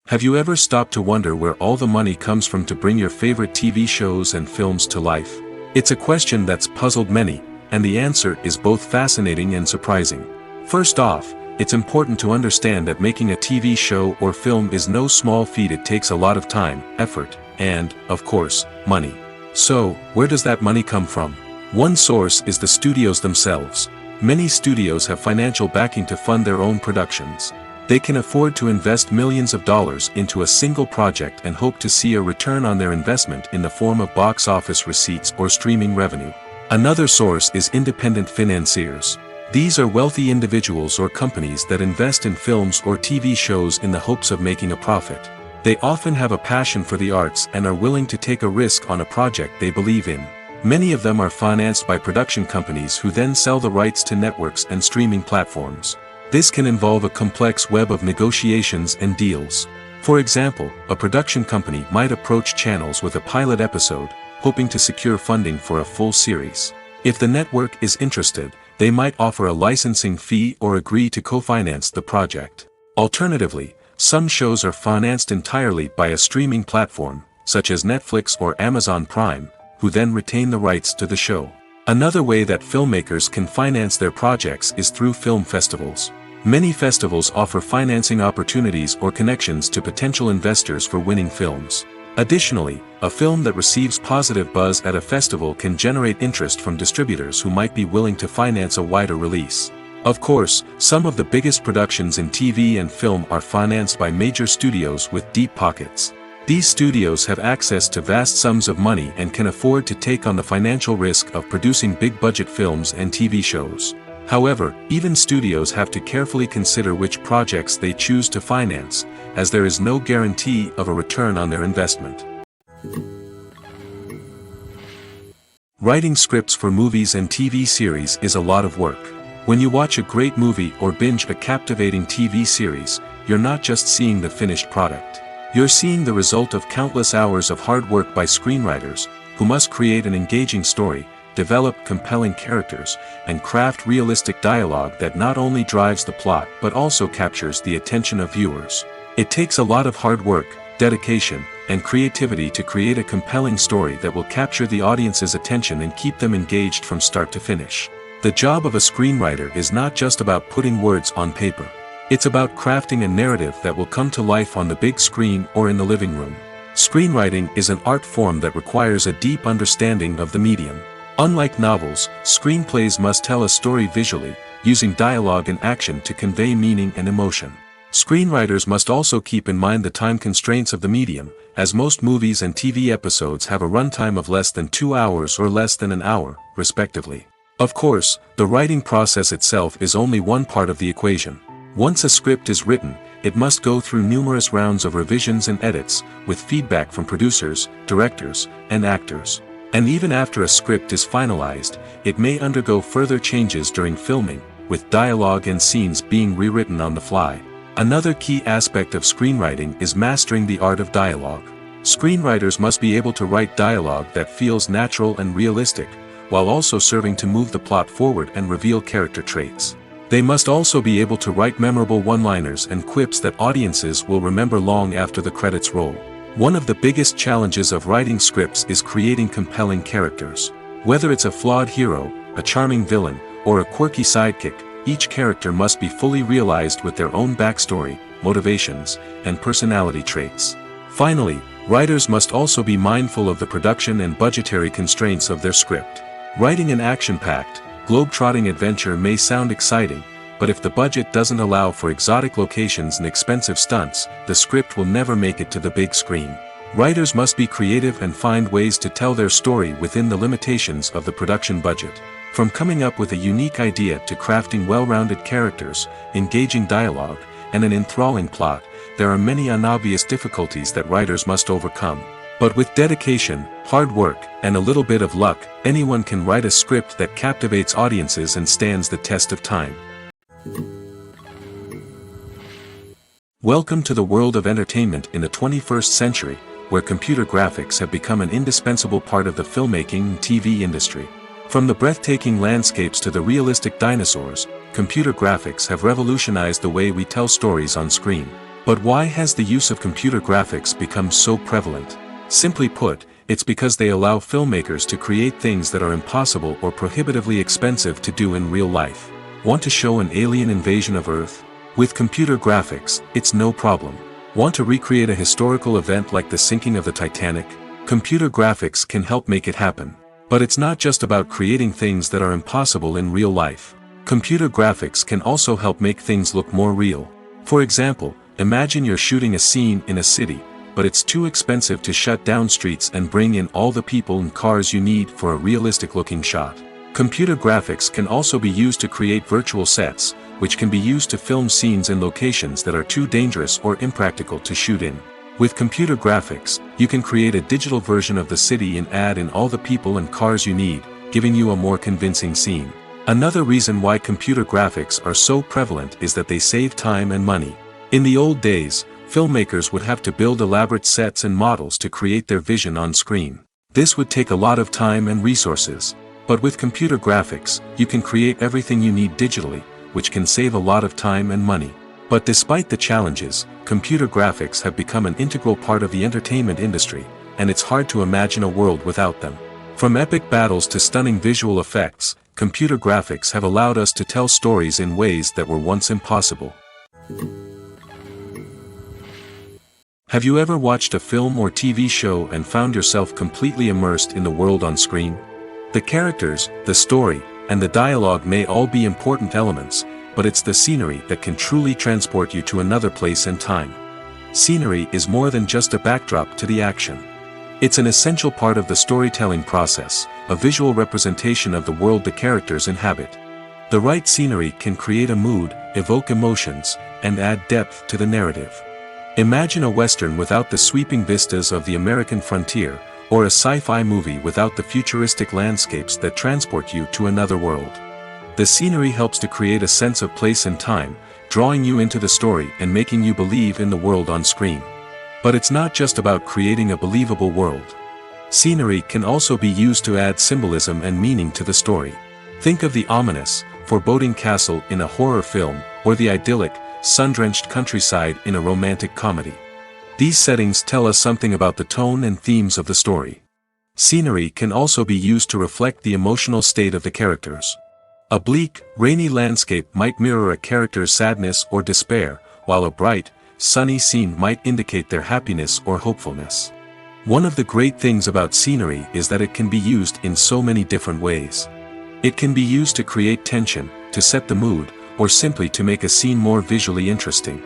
Have you ever stopped to wonder where all the money comes from to bring your favorite TV shows and films to life? It's a question that's puzzled many, and the answer is both fascinating and surprising. First off, it's important to understand that making a TV show or film is no small feat. It takes a lot of time, effort, and, of course, money. So, where does that money come from? One source is the studios themselves. Many studios have financial backing to fund their own productions. They can afford to invest millions of dollars into a single project and hope to see a return on their investment in the form of box office receipts or streaming revenue. Another source is independent financiers. These are wealthy individuals or companies that invest in films or TV shows in the hopes of making a profit. They often have a passion for the arts and are willing to take a risk on a project they believe in. Many of them are financed by production companies who then sell the rights to networks and streaming platforms. This can involve a complex web of negotiations and deals. For example, a production company might approach channels with a pilot episode, hoping to secure funding for a full series. If the network is interested, they might offer a licensing fee or agree to co-finance the project. Alternatively, some shows are financed entirely by a streaming platform, such as Netflix or Amazon Prime, who then retain the rights to the show. Another way that filmmakers can finance their projects is through film festivals. Many festivals offer financing opportunities or connections to potential investors for winning films. Additionally, a film that receives positive buzz at a festival can generate interest from distributors who might be willing to finance a wider release. Of course, some of the biggest productions in TV and film are financed by major studios with deep pockets. These studios have access to vast sums of money and can afford to take on the financial risk of producing big-budget films and TV shows. However, even studios have to carefully consider which projects they choose to finance, as there is no guarantee of a return on their investment. Writing scripts for movies and TV series is a lot of work. When you watch a great movie or binge a captivating TV series, you're not just seeing the finished product. You're seeing the result of countless hours of hard work by screenwriters, who must create an engaging story, develop compelling characters, and craft realistic dialogue that not only drives the plot but also captures the attention of viewers. It takes a lot of hard work, dedication, and creativity to create a compelling story that will capture the audience's attention and keep them engaged from start to finish. The job of a screenwriter is not just about putting words on paper. It's about crafting a narrative that will come to life on the big screen or in the living room. Screenwriting is an art form that requires a deep understanding of the medium. Unlike novels, screenplays must tell a story visually, using dialogue and action to convey meaning and emotion. Screenwriters must also keep in mind the time constraints of the medium, as most movies and TV episodes have a runtime of less than 2 hours or less than an hour, respectively. Of course, the writing process itself is only one part of the equation. Once a script is written, it must go through numerous rounds of revisions and edits, with feedback from producers, directors, and actors. And even after a script is finalized, it may undergo further changes during filming, with dialogue and scenes being rewritten on the fly. Another key aspect of screenwriting is mastering the art of dialogue. Screenwriters must be able to write dialogue that feels natural and realistic, while also serving to move the plot forward and reveal character traits. They must also be able to write memorable one-liners and quips that audiences will remember long after the credits roll. One of the biggest challenges of writing scripts is creating compelling characters. Whether it's a flawed hero, a charming villain, or a quirky sidekick, each character must be fully realized with their own backstory, motivations, and personality traits. Finally, writers must also be mindful of the production and budgetary constraints of their script. Writing an action-packed, globe-trotting adventure may sound exciting, but if the budget doesn't allow for exotic locations and expensive stunts, the script will never make it to the big screen. Writers must be creative and find ways to tell their story within the limitations of the production budget. From coming up with a unique idea to crafting well-rounded characters, engaging dialogue, and an enthralling plot, there are many unobvious difficulties that writers must overcome. But with dedication, hard work, and a little bit of luck, anyone can write a script that captivates audiences and stands the test of time. Welcome to the world of entertainment in the 21st century, where computer graphics have become an indispensable part of the filmmaking and TV industry. From the breathtaking landscapes to the realistic dinosaurs, computer graphics have revolutionized the way we tell stories on screen. But why has the use of computer graphics become so prevalent? Simply put, it's because they allow filmmakers to create things that are impossible or prohibitively expensive to do in real life. Want to show an alien invasion of Earth? With computer graphics, it's no problem. Want to recreate a historical event like the sinking of the Titanic? Computer graphics can help make it happen. But it's not just about creating things that are impossible in real life. Computer graphics can also help make things look more real. For example, imagine you're shooting a scene in a city, but it's too expensive to shut down streets and bring in all the people and cars you need for a realistic-looking shot. Computer graphics can also be used to create virtual sets, which can be used to film scenes in locations that are too dangerous or impractical to shoot in. With computer graphics, you can create a digital version of the city and add in all the people and cars you need, giving you a more convincing scene. Another reason why computer graphics are so prevalent is that they save time and money. In the old days, filmmakers would have to build elaborate sets and models to create their vision on screen. This would take a lot of time and resources. But with computer graphics, you can create everything you need digitally, which can save a lot of time and money. But despite the challenges, computer graphics have become an integral part of the entertainment industry, and it's hard to imagine a world without them. From epic battles to stunning visual effects, computer graphics have allowed us to tell stories in ways that were once impossible. Have you ever watched a film or TV show and found yourself completely immersed in the world on screen? The characters, the story, and the dialogue may all be important elements, but it's the scenery that can truly transport you to another place and time. Scenery is more than just a backdrop to the action. It's an essential part of the storytelling process, a visual representation of the world the characters inhabit. The right scenery can create a mood, evoke emotions, and add depth to the narrative. Imagine a Western without the sweeping vistas of the American frontier, or a sci-fi movie without the futuristic landscapes that transport you to another world. The scenery helps to create a sense of place and time, drawing you into the story and making you believe in the world on screen. But it's not just about creating a believable world. Scenery can also be used to add symbolism and meaning to the story. Think of the ominous, foreboding castle in a horror film, or the idyllic, sun-drenched countryside in a romantic comedy. These settings tell us something about the tone and themes of the story. Scenery can also be used to reflect the emotional state of the characters. A bleak, rainy landscape might mirror a character's sadness or despair, while a bright, sunny scene might indicate their happiness or hopefulness. One of the great things about scenery is that it can be used in so many different ways. It can be used to create tension, to set the mood, or simply to make a scene more visually interesting.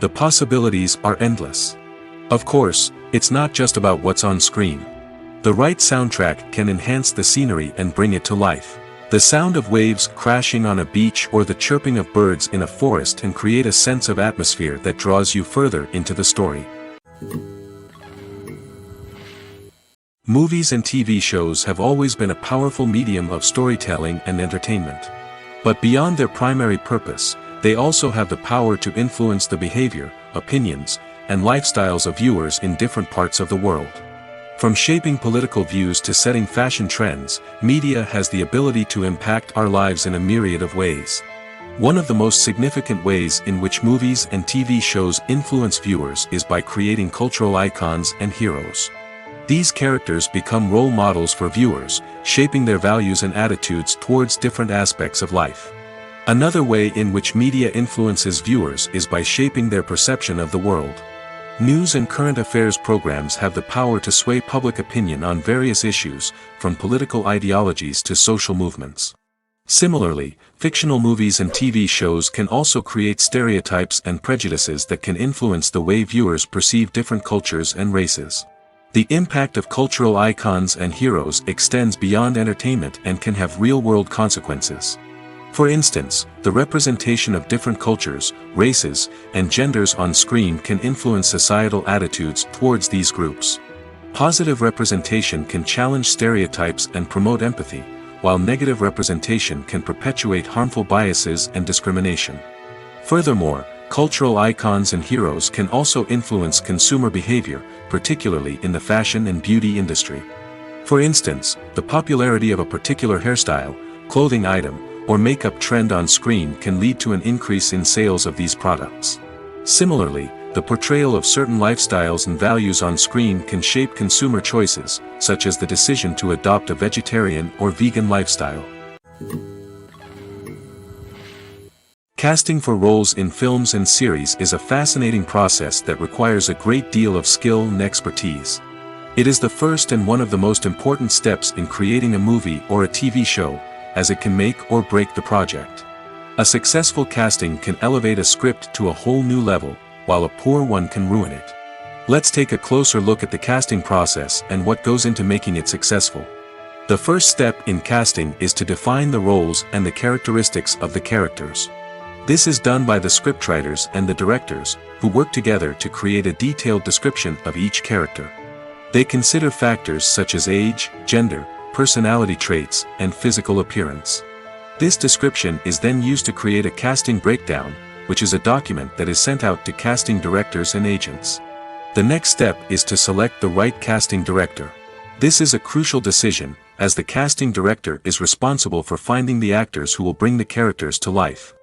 The possibilities are endless. Of course, it's not just about what's on screen. The right soundtrack can enhance the scenery and bring it to life. The sound of waves crashing on a beach or the chirping of birds in a forest can create a sense of atmosphere that draws you further into the story. Movies and TV shows have always been a powerful medium of storytelling and entertainment. But beyond their primary purpose, they also have the power to influence the behavior, opinions, and lifestyles of viewers in different parts of the world. From shaping political views to setting fashion trends, media has the ability to impact our lives in a myriad of ways. One of the most significant ways in which movies and TV shows influence viewers is by creating cultural icons and heroes. These characters become role models for viewers, shaping their values and attitudes towards different aspects of life. Another way in which media influences viewers is by shaping their perception of the world. News and current affairs programs have the power to sway public opinion on various issues, from political ideologies to social movements. Similarly, fictional movies and TV shows can also create stereotypes and prejudices that can influence the way viewers perceive different cultures and races. The impact of cultural icons and heroes extends beyond entertainment and can have real-world consequences. For instance, the representation of different cultures, races, and genders on screen can influence societal attitudes towards these groups. Positive representation can challenge stereotypes and promote empathy, while negative representation can perpetuate harmful biases and discrimination. Furthermore, cultural icons and heroes can also influence consumer behavior, particularly in the fashion and beauty industry. For instance, the popularity of a particular hairstyle, clothing item, or makeup trend on screen can lead to an increase in sales of these products. Similarly, the portrayal of certain lifestyles and values on screen can shape consumer choices, such as the decision to adopt a vegetarian or vegan lifestyle. Casting for roles in films and series is a fascinating process that requires a great deal of skill and expertise. It is the first and one of the most important steps in creating a movie or a TV show, as it can make or break the project. A successful casting can elevate a script to a whole new level, while a poor one can ruin it. Let's take a closer look at the casting process and what goes into making it successful. The first step in casting is to define the roles and the characteristics of the characters. This is done by the scriptwriters and the directors, who work together to create a detailed description of each character. They consider factors such as age, gender, personality traits, and physical appearance. This description is then used to create a casting breakdown, which is a document that is sent out to casting directors and agents. The next step is to select the right casting director. This is a crucial decision, as the casting director is responsible for finding the actors who will bring the characters to life.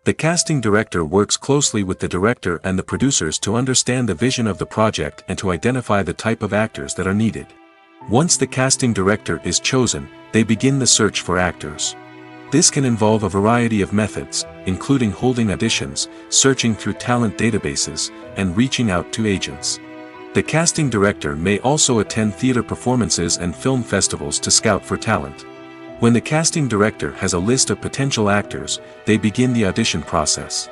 The casting director works closely with the director and the producers to understand the vision of the project and to identify the type of actors that are needed. Once the casting director is chosen, they begin the search for actors. This can involve a variety of methods, including holding auditions, searching through talent databases, and reaching out to agents. The casting director may also attend theater performances and film festivals to scout for talent. When the casting director has a list of potential actors, they begin the audition process.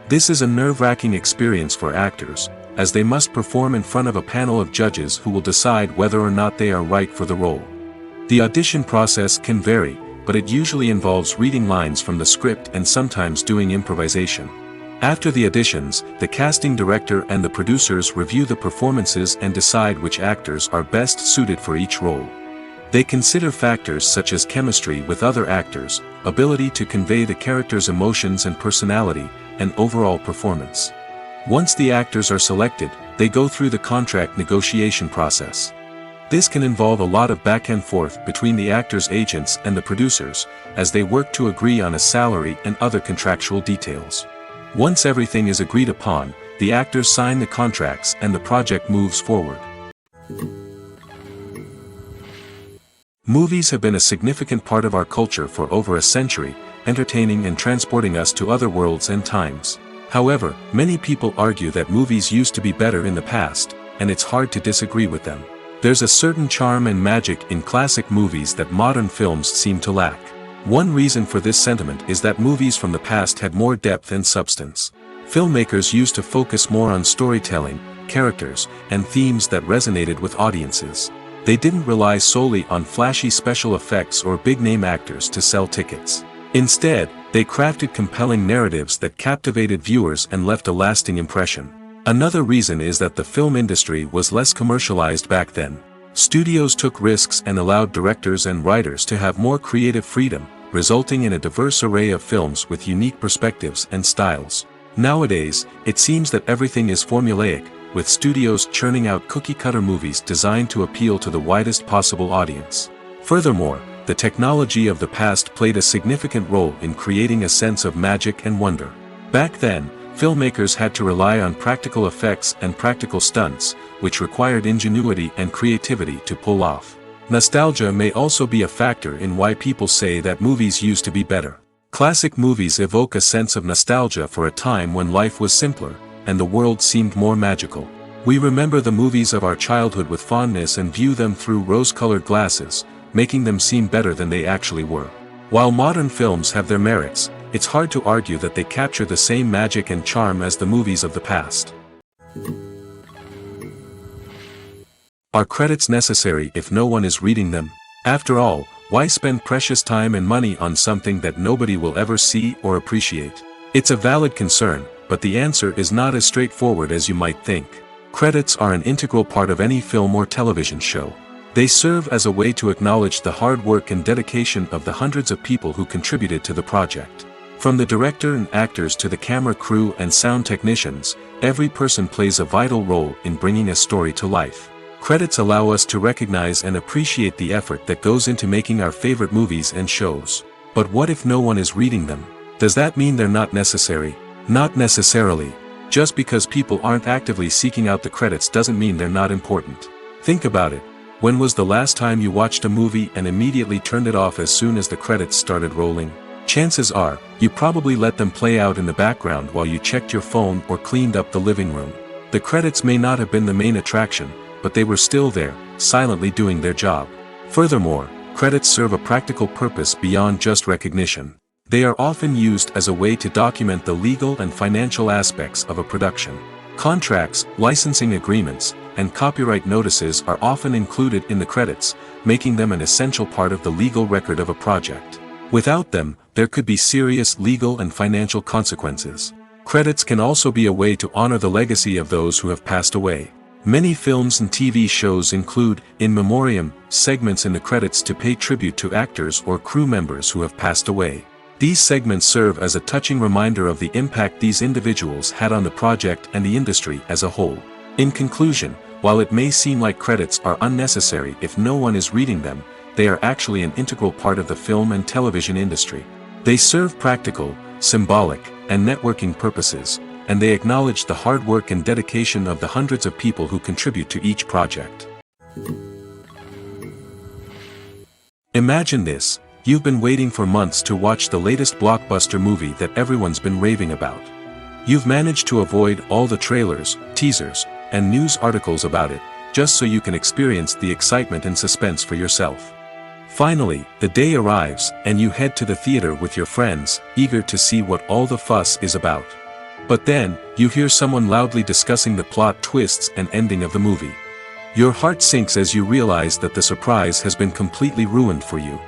This is a nerve-wracking experience for actors, as they must perform in front of a panel of judges who will decide whether or not they are right for the role. The audition process can vary, but it usually involves reading lines from the script and sometimes doing improvisation. After the auditions, the casting director and the producers review the performances and decide which actors are best suited for each role. They consider factors such as chemistry with other actors, ability to convey the character's emotions and personality, and overall performance. Once the actors are selected, they go through the contract negotiation process. This can involve a lot of back and forth between the actors' agents and the producers, as they work to agree on a salary and other contractual details. Once everything is agreed upon, the actors sign the contracts and the project moves forward. Movies have been a significant part of our culture for over a century, entertaining and transporting us to other worlds and times. However, many people argue that movies used to be better in the past, and it's hard to disagree with them. There's a certain charm and magic in classic movies that modern films seem to lack. One reason for this sentiment is that movies from the past had more depth and substance. Filmmakers used to focus more on storytelling, characters, and themes that resonated with audiences. They didn't rely solely on flashy special effects or big-name actors to sell tickets. Instead, they crafted compelling narratives that captivated viewers and left a lasting impression. Another reason is that the film industry was less commercialized back then. Studios took risks and allowed directors and writers to have more creative freedom, resulting in a diverse array of films with unique perspectives and styles. Nowadays, it seems that everything is formulaic, with studios churning out cookie-cutter movies designed to appeal to the widest possible audience. Furthermore, the technology of the past played a significant role in creating a sense of magic and wonder. Back then, filmmakers had to rely on practical effects and practical stunts, which required ingenuity and creativity to pull off. Nostalgia may also be a factor in why people say that movies used to be better. Classic movies evoke a sense of nostalgia for a time when life was simpler, and the world seemed more magical. We remember the movies of our childhood with fondness and view them through rose-colored glasses, making them seem better than they actually were. While modern films have their merits, it's hard to argue that they capture the same magic and charm as the movies of the past. Are credits necessary if no one is reading them? After all, why spend precious time and money on something that nobody will ever see or appreciate? It's a valid concern, but the answer is not as straightforward as you might think. Credits are an integral part of any film or television show. They serve as a way to acknowledge the hard work and dedication of the hundreds of people who contributed to the project. From the director and actors to the camera crew and sound technicians, every person plays a vital role in bringing a story to life. Credits allow us to recognize and appreciate the effort that goes into making our favorite movies and shows. But what if no one is reading them? Does that mean they're not necessary? Not necessarily. Just because people aren't actively seeking out the credits doesn't mean they're not important. Think about it. When was the last time you watched a movie and immediately turned it off as soon as the credits started rolling? Chances are, you probably let them play out in the background while you checked your phone or cleaned up the living room. The credits may not have been the main attraction, but they were still there, silently doing their job. Furthermore, credits serve a practical purpose beyond just recognition. They are often used as a way to document the legal and financial aspects of a production. Contracts, licensing agreements, and copyright notices are often included in the credits, making them an essential part of the legal record of a project. Without them, there could be serious legal and financial consequences. Credits can also be a way to honor the legacy of those who have passed away. Many films and TV shows include, in memoriam, segments in the credits to pay tribute to actors or crew members who have passed away. These segments serve as a touching reminder of the impact these individuals had on the project and the industry as a whole. In conclusion, while it may seem like credits are unnecessary if no one is reading them, they are actually an integral part of the film and television industry. They serve practical, symbolic, and networking purposes, and they acknowledge the hard work and dedication of the hundreds of people who contribute to each project. Imagine this. You've been waiting for months to watch the latest blockbuster movie that everyone's been raving about. You've managed to avoid all the trailers, teasers, and news articles about it, just so you can experience the excitement and suspense for yourself. Finally, the day arrives, and you head to the theater with your friends, eager to see what all the fuss is about. But then, you hear someone loudly discussing the plot twists and ending of the movie. Your heart sinks as you realize that the surprise has been completely ruined for you.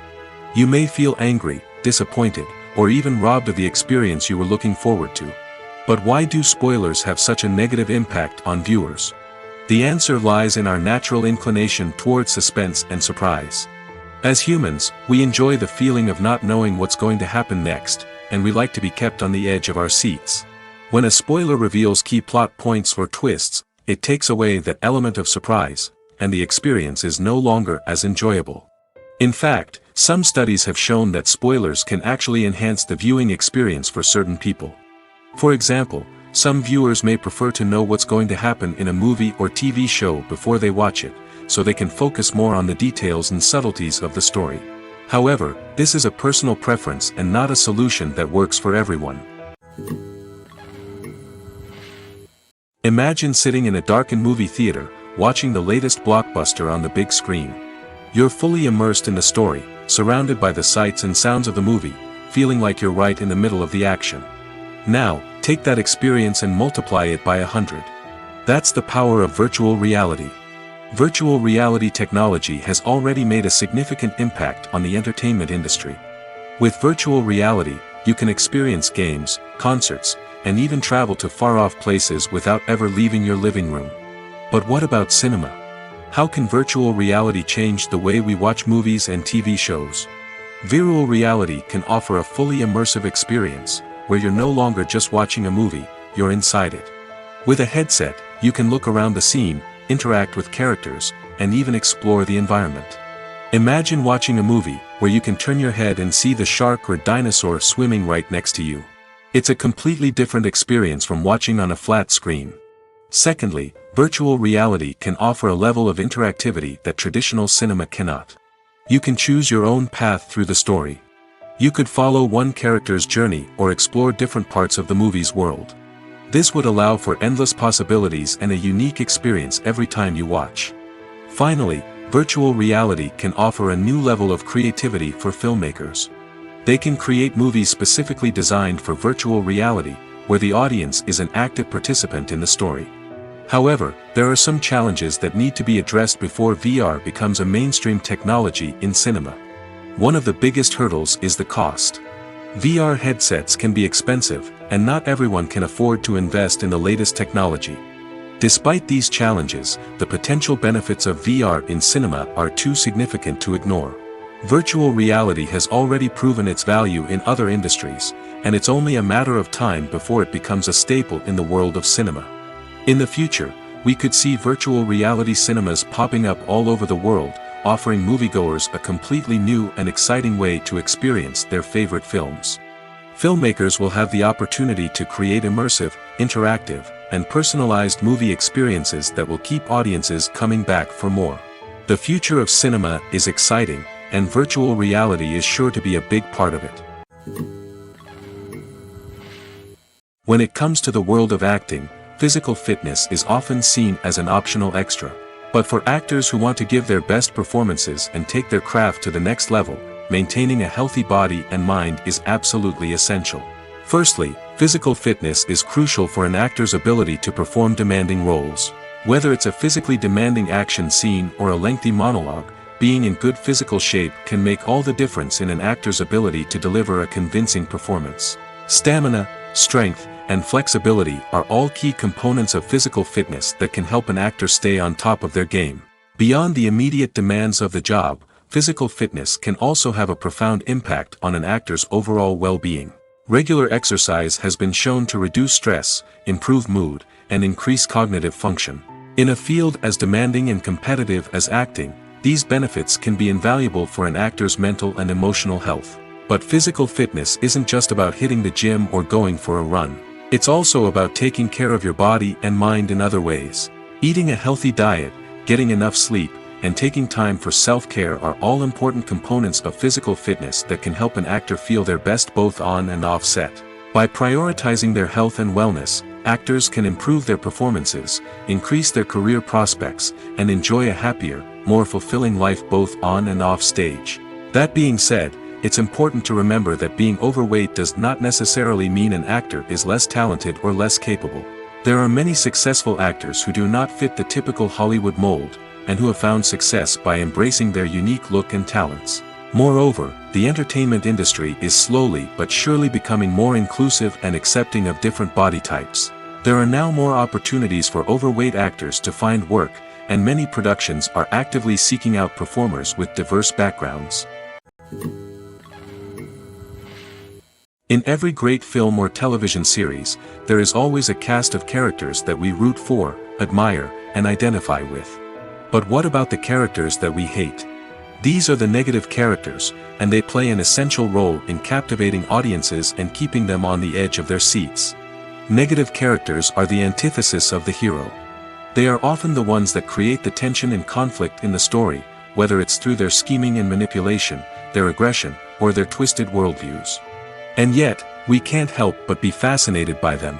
You may feel angry, disappointed, or even robbed of the experience you were looking forward to. But why do spoilers have such a negative impact on viewers? The answer lies in our natural inclination toward suspense and surprise. As humans, we enjoy the feeling of not knowing what's going to happen next, and we like to be kept on the edge of our seats. When a spoiler reveals key plot points or twists, it takes away that element of surprise, and the experience is no longer as enjoyable. In fact, some studies have shown that spoilers can actually enhance the viewing experience for certain people. For example, some viewers may prefer to know what's going to happen in a movie or TV show before they watch it, so they can focus more on the details and subtleties of the story. However, this is a personal preference and not a solution that works for everyone. Imagine sitting in a darkened movie theater, watching the latest blockbuster on the big screen. You're fully immersed in the story, surrounded by the sights and sounds of the movie, feeling like you're right in the middle of the action. Now, take that experience and multiply it by 100. That's the power of virtual reality. Virtual reality technology has already made a significant impact on the entertainment industry. With virtual reality, you can experience games, concerts, and even travel to far-off places without ever leaving your living room. But what about cinema? How can virtual reality change the way we watch movies and TV shows? Virtual reality can offer a fully immersive experience, where you're no longer just watching a movie, you're inside it. With a headset, you can look around the scene, interact with characters, and even explore the environment. Imagine watching a movie, where you can turn your head and see the shark or dinosaur swimming right next to you. It's a completely different experience from watching on a flat screen. Secondly, virtual reality can offer a level of interactivity that traditional cinema cannot. You can choose your own path through the story. You could follow one character's journey or explore different parts of the movie's world. This would allow for endless possibilities and a unique experience every time you watch. Finally, virtual reality can offer a new level of creativity for filmmakers. They can create movies specifically designed for virtual reality, where the audience is an active participant in the story. However, there are some challenges that need to be addressed before VR becomes a mainstream technology in cinema. One of the biggest hurdles is the cost. VR headsets can be expensive, and not everyone can afford to invest in the latest technology. Despite these challenges, the potential benefits of VR in cinema are too significant to ignore. Virtual reality has already proven its value in other industries, and it's only a matter of time before it becomes a staple in the world of cinema. In the future, we could see virtual reality cinemas popping up all over the world, offering moviegoers a completely new and exciting way to experience their favorite films. Filmmakers will have the opportunity to create immersive, interactive, and personalized movie experiences that will keep audiences coming back for more. The future of cinema is exciting, and virtual reality is sure to be a big part of it. When it comes to the world of acting, physical fitness is often seen as an optional extra. But for actors who want to give their best performances and take their craft to the next level, maintaining a healthy body and mind is absolutely essential. Firstly, physical fitness is crucial for an actor's ability to perform demanding roles. Whether it's a physically demanding action scene or a lengthy monologue, being in good physical shape can make all the difference in an actor's ability to deliver a convincing performance. Stamina, strength, and flexibility are all key components of physical fitness that can help an actor stay on top of their game. Beyond the immediate demands of the job, physical fitness can also have a profound impact on an actor's overall well-being. Regular exercise has been shown to reduce stress, improve mood, and increase cognitive function. In a field as demanding and competitive as acting, these benefits can be invaluable for an actor's mental and emotional health. But physical fitness isn't just about hitting the gym or going for a run. It's also about taking care of your body and mind in other ways. Eating a healthy diet, getting enough sleep, and taking time for self-care are all important components of physical fitness that can help an actor feel their best both on and off set. By prioritizing their health and wellness, actors can improve their performances, increase their career prospects, and enjoy a happier, more fulfilling life both on and off stage. That being said, it's important to remember that being overweight does not necessarily mean an actor is less talented or less capable. There are many successful actors who do not fit the typical Hollywood mold, and who have found success by embracing their unique look and talents. Moreover, the entertainment industry is slowly but surely becoming more inclusive and accepting of different body types. There are now more opportunities for overweight actors to find work, and many productions are actively seeking out performers with diverse backgrounds. In every great film or television series, there is always a cast of characters that we root for, admire, and identify with. But what about the characters that we hate? These are the negative characters, and they play an essential role in captivating audiences and keeping them on the edge of their seats. Negative characters are the antithesis of the hero. They are often the ones that create the tension and conflict in the story, whether it's through their scheming and manipulation, their aggression, or their twisted worldviews. And yet, we can't help but be fascinated by them.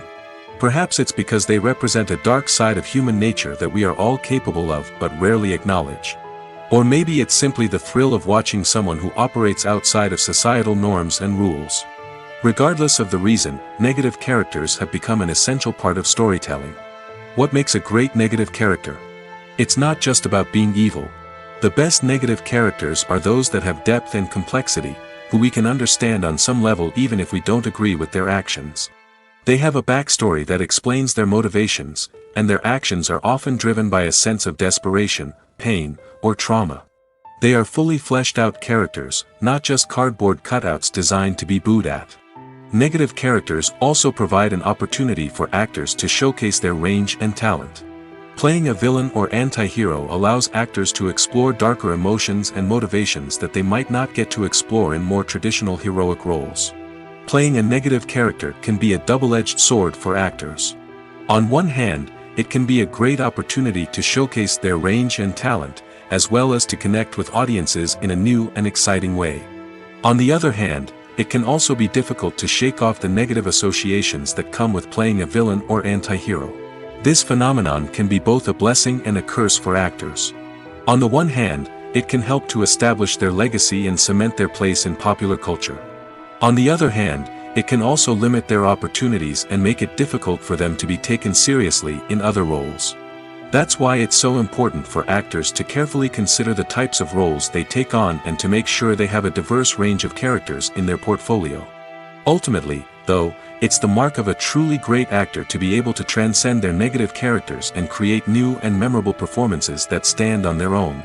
Perhaps it's because they represent a dark side of human nature that we are all capable of but rarely acknowledge. Or maybe it's simply the thrill of watching someone who operates outside of societal norms and rules. Regardless of the reason, negative characters have become an essential part of storytelling. What makes a great negative character? It's not just about being evil. The best negative characters are those that have depth and complexity, who we can understand on some level even if we don't agree with their actions. They have a backstory that explains their motivations, and their actions are often driven by a sense of desperation, pain, or trauma. They are fully fleshed out characters, not just cardboard cutouts designed to be booed at. Negative characters also provide an opportunity for actors to showcase their range and talent. Playing a villain or anti-hero allows actors to explore darker emotions and motivations that they might not get to explore in more traditional heroic roles. Playing a negative character can be a double-edged sword for actors. On one hand, it can be a great opportunity to showcase their range and talent, as well as to connect with audiences in a new and exciting way. On the other hand, it can also be difficult to shake off the negative associations that come with playing a villain or anti-hero. This phenomenon can be both a blessing and a curse for actors. On the one hand, it can help to establish their legacy and cement their place in popular culture. On the other hand, it can also limit their opportunities and make it difficult for them to be taken seriously in other roles. That's why it's so important for actors to carefully consider the types of roles they take on and to make sure they have a diverse range of characters in their portfolio. Ultimately, though, it's the mark of a truly great actor to be able to transcend their negative characters and create new and memorable performances that stand on their own.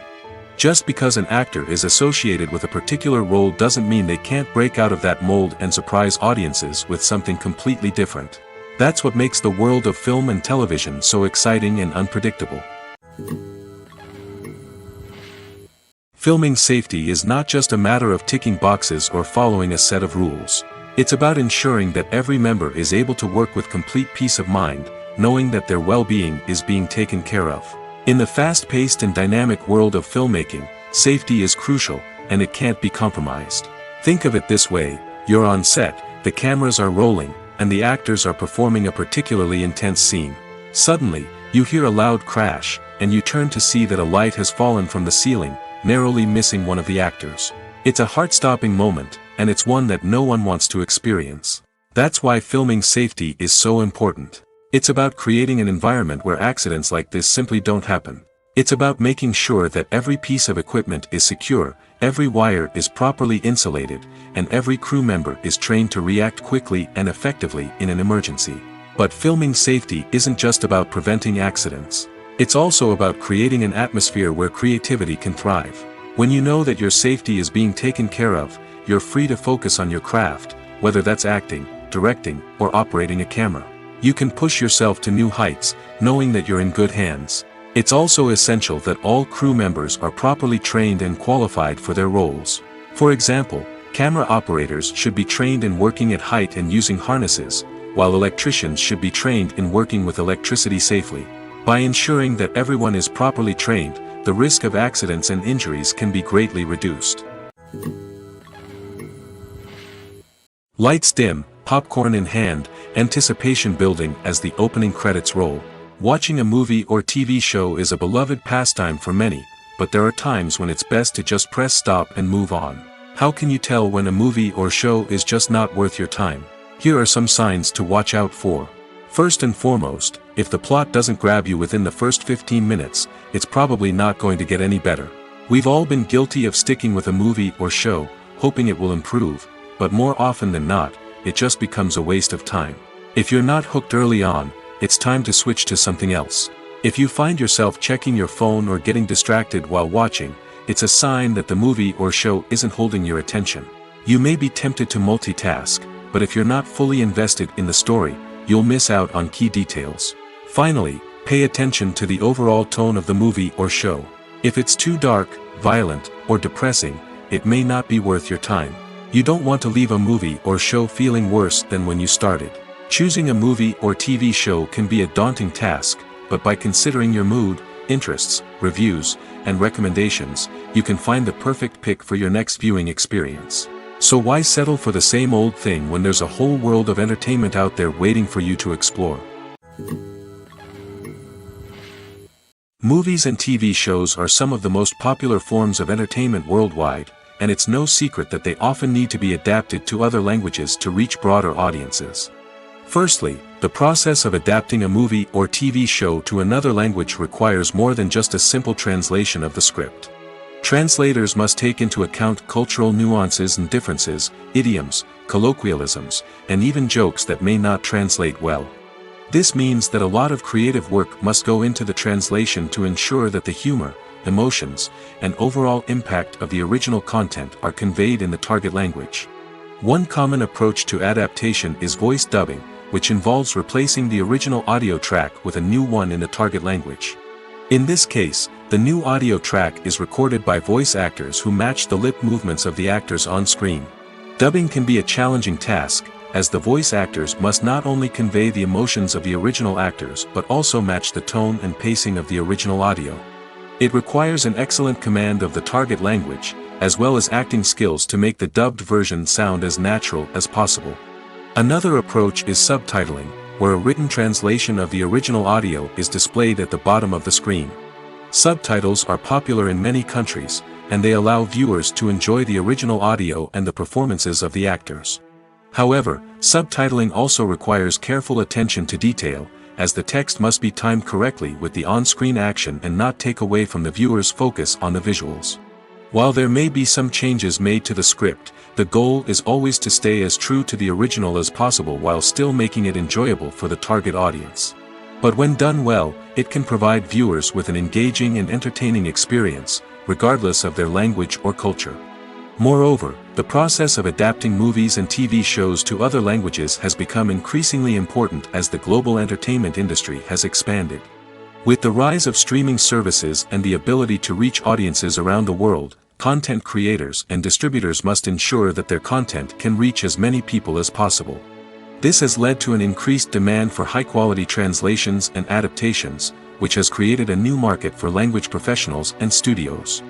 Just because an actor is associated with a particular role doesn't mean they can't break out of that mold and surprise audiences with something completely different. That's what makes the world of film and television so exciting and unpredictable. Filming safety is not just a matter of ticking boxes or following a set of rules. It's about ensuring that every member is able to work with complete peace of mind, knowing that their well-being is being taken care of. In the fast-paced and dynamic world of filmmaking, safety is crucial, and it can't be compromised. Think of it this way: you're on set, the cameras are rolling, and the actors are performing a particularly intense scene. Suddenly, you hear a loud crash, and you turn to see that a light has fallen from the ceiling, narrowly missing one of the actors. It's a heart-stopping moment, and it's one that no one wants to experience. That's why filming safety is so important. It's about creating an environment where accidents like this simply don't happen. It's about making sure that every piece of equipment is secure, every wire is properly insulated, and every crew member is trained to react quickly and effectively in an emergency. But filming safety isn't just about preventing accidents. It's also about creating an atmosphere where creativity can thrive. When you know that your safety is being taken care of, you're free to focus on your craft, whether that's acting, directing, or operating a camera. You can push yourself to new heights, knowing that you're in good hands. It's also essential that all crew members are properly trained and qualified for their roles. For example, camera operators should be trained in working at height and using harnesses, while electricians should be trained in working with electricity safely. By ensuring that everyone is properly trained, the risk of accidents and injuries can be greatly reduced. Lights dim, popcorn in hand, anticipation building as the opening credits roll. Watching a movie or TV show is a beloved pastime for many, but there are times when it's best to just press stop and move on. How can you tell when a movie or show is just not worth your time? Here are some signs to watch out for. First and foremost, if the plot doesn't grab you within the first 15 minutes, it's probably not going to get any better. We've all been guilty of sticking with a movie or show, hoping it will improve, but more often than not, it just becomes a waste of time. If you're not hooked early on, it's time to switch to something else. If you find yourself checking your phone or getting distracted while watching, it's a sign that the movie or show isn't holding your attention. You may be tempted to multitask, but if you're not fully invested in the story, you'll miss out on key details. Finally, pay attention to the overall tone of the movie or show. If it's too dark, violent, or depressing, it may not be worth your time. You don't want to leave a movie or show feeling worse than when you started. Choosing a movie or TV show can be a daunting task, but by considering your mood, interests, reviews, and recommendations, you can find the perfect pick for your next viewing experience. So why settle for the same old thing when there's a whole world of entertainment out there waiting for you to explore? Movies and TV shows are some of the most popular forms of entertainment worldwide, and it's no secret that they often need to be adapted to other languages to reach broader audiences. Firstly, the process of adapting a movie or TV show to another language requires more than just a simple translation of the script. Translators must take into account cultural nuances and differences, idioms, colloquialisms, and even jokes that may not translate well. This means that a lot of creative work must go into the translation to ensure that the humor, emotions, and overall impact of the original content are conveyed in the target language. One common approach to adaptation is voice dubbing, which involves replacing the original audio track with a new one in the target language. In this case, the new audio track is recorded by voice actors who match the lip movements of the actors on screen. Dubbing can be a challenging task, as the voice actors must not only convey the emotions of the original actors but also match the tone and pacing of the original audio. It requires an excellent command of the target language, as well as acting skills to make the dubbed version sound as natural as possible. Another approach is subtitling, where a written translation of the original audio is displayed at the bottom of the screen. Subtitles are popular in many countries, and they allow viewers to enjoy the original audio and the performances of the actors. However, subtitling also requires careful attention to detail, as the text must be timed correctly with the on-screen action and not take away from the viewer's focus on the visuals. While there may be some changes made to the script, the goal is always to stay as true to the original as possible while still making it enjoyable for the target audience. But when done well, it can provide viewers with an engaging and entertaining experience, regardless of their language or culture. Moreover, the process of adapting movies and TV shows to other languages has become increasingly important as the global entertainment industry has expanded. With the rise of streaming services and the ability to reach audiences around the world, content creators and distributors must ensure that their content can reach as many people as possible. This has led to an increased demand for high-quality translations and adaptations, which has created a new market for language professionals and studios.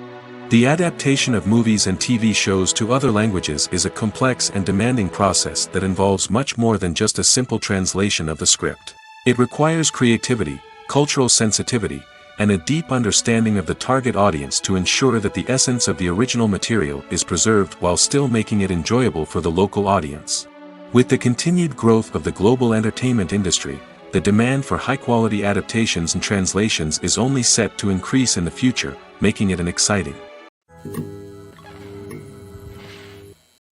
The adaptation of movies and TV shows to other languages is a complex and demanding process that involves much more than just a simple translation of the script. It requires creativity, cultural sensitivity, and a deep understanding of the target audience to ensure that the essence of the original material is preserved while still making it enjoyable for the local audience. With the continued growth of the global entertainment industry, the demand for high-quality adaptations and translations is only set to increase in the future, making it an exciting.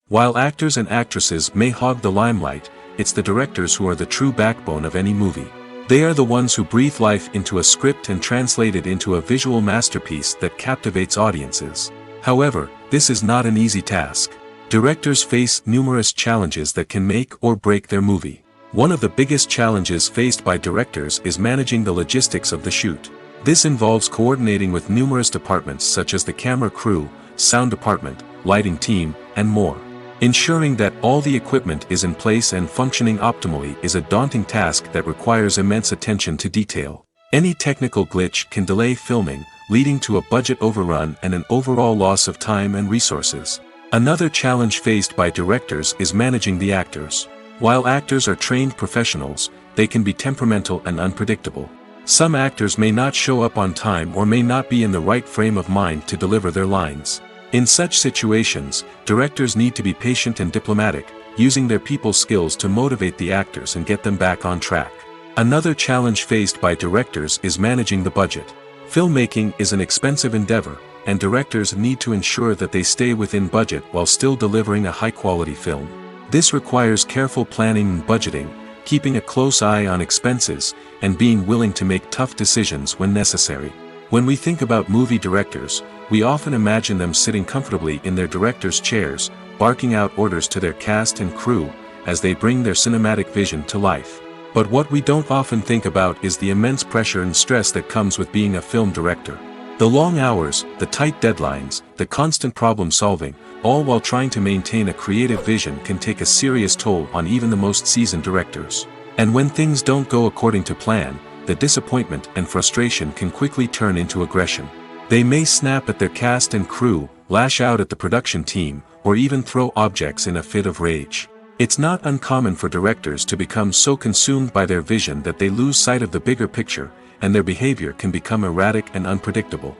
While actors and actresses may hog the limelight, it's the directors who are the true backbone of any movie. They are the ones who breathe life into a script and translate it into a visual masterpiece that captivates audiences. However, this is not an easy task. Directors face numerous challenges that can make or break their movie. One of the biggest challenges faced by directors is managing the logistics of the shoot. This involves coordinating with numerous departments such as the camera crew, sound department, lighting team, and more. Ensuring that all the equipment is in place and functioning optimally is a daunting task that requires immense attention to detail. Any technical glitch can delay filming, leading to a budget overrun and an overall loss of time and resources. Another challenge faced by directors is managing the actors. While actors are trained professionals, they can be temperamental and unpredictable. Some actors may not show up on time or may not be in the right frame of mind to deliver their lines. In such situations, directors need to be patient and diplomatic, using their people skills to motivate the actors and get them back on track. Another challenge faced by directors is managing the budget. Filmmaking is an expensive endeavor, and directors need to ensure that they stay within budget while still delivering a high-quality film. This requires careful planning and budgeting, keeping a close eye on expenses, and being willing to make tough decisions when necessary. When we think about movie directors, we often imagine them sitting comfortably in their director's chairs, barking out orders to their cast and crew, as they bring their cinematic vision to life. But what we don't often think about is the immense pressure and stress that comes with being a film director. The long hours, the tight deadlines, the constant problem solving, all while trying to maintain a creative vision can take a serious toll on even the most seasoned directors. And when things don't go according to plan, the disappointment and frustration can quickly turn into aggression. They may snap at their cast and crew, lash out at the production team, or even throw objects in a fit of rage. It's not uncommon for directors to become so consumed by their vision that they lose sight of the bigger picture, and their behavior can become erratic and unpredictable.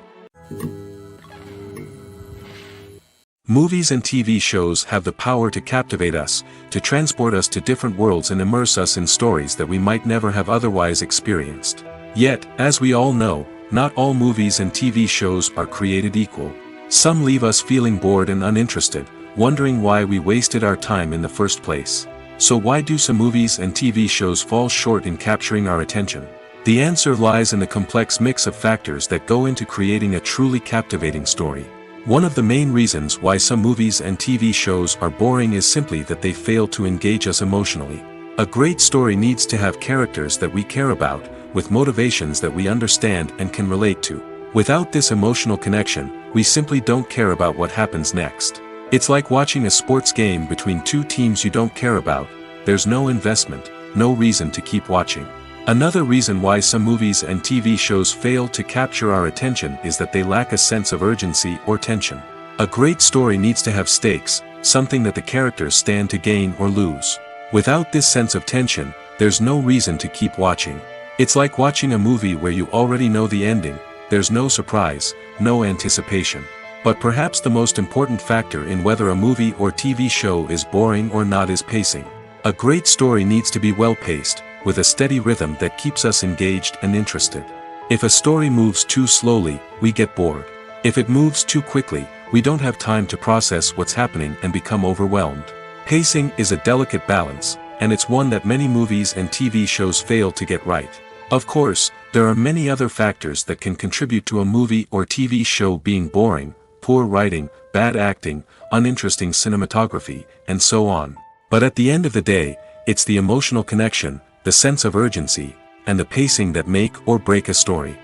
Movies and TV shows have the power to captivate us, to transport us to different worlds and immerse us in stories that we might never have otherwise experienced. Yet, as we all know, not all movies and TV shows are created equal. Some leave us feeling bored and uninterested, wondering why we wasted our time in the first place. So why do some movies and TV shows fall short in capturing our attention? The answer lies in the complex mix of factors that go into creating a truly captivating story. One of the main reasons why some movies and TV shows are boring is simply that they fail to engage us emotionally. A great story needs to have characters that we care about, with motivations that we understand and can relate to. Without this emotional connection, we simply don't care about what happens next. It's like watching a sports game between two teams you don't care about. There's no investment, no reason to keep watching. Another reason why some movies and TV shows fail to capture our attention is that they lack a sense of urgency or tension. A great story needs to have stakes, something that the characters stand to gain or lose. Without this sense of tension, there's no reason to keep watching. It's like watching a movie where you already know the ending. There's no surprise, no anticipation. But perhaps the most important factor in whether a movie or TV show is boring or not is pacing. A great story needs to be well-paced, with a steady rhythm that keeps us engaged and interested. If a story moves too slowly, we get bored. If it moves too quickly, we don't have time to process what's happening and become overwhelmed. Pacing is a delicate balance, and it's one that many movies and TV shows fail to get right. Of course, there are many other factors that can contribute to a movie or TV show being boring: poor writing, bad acting, uninteresting cinematography, and so on. But at the end of the day, it's the emotional connection, the sense of urgency, and the pacing that make or break a story.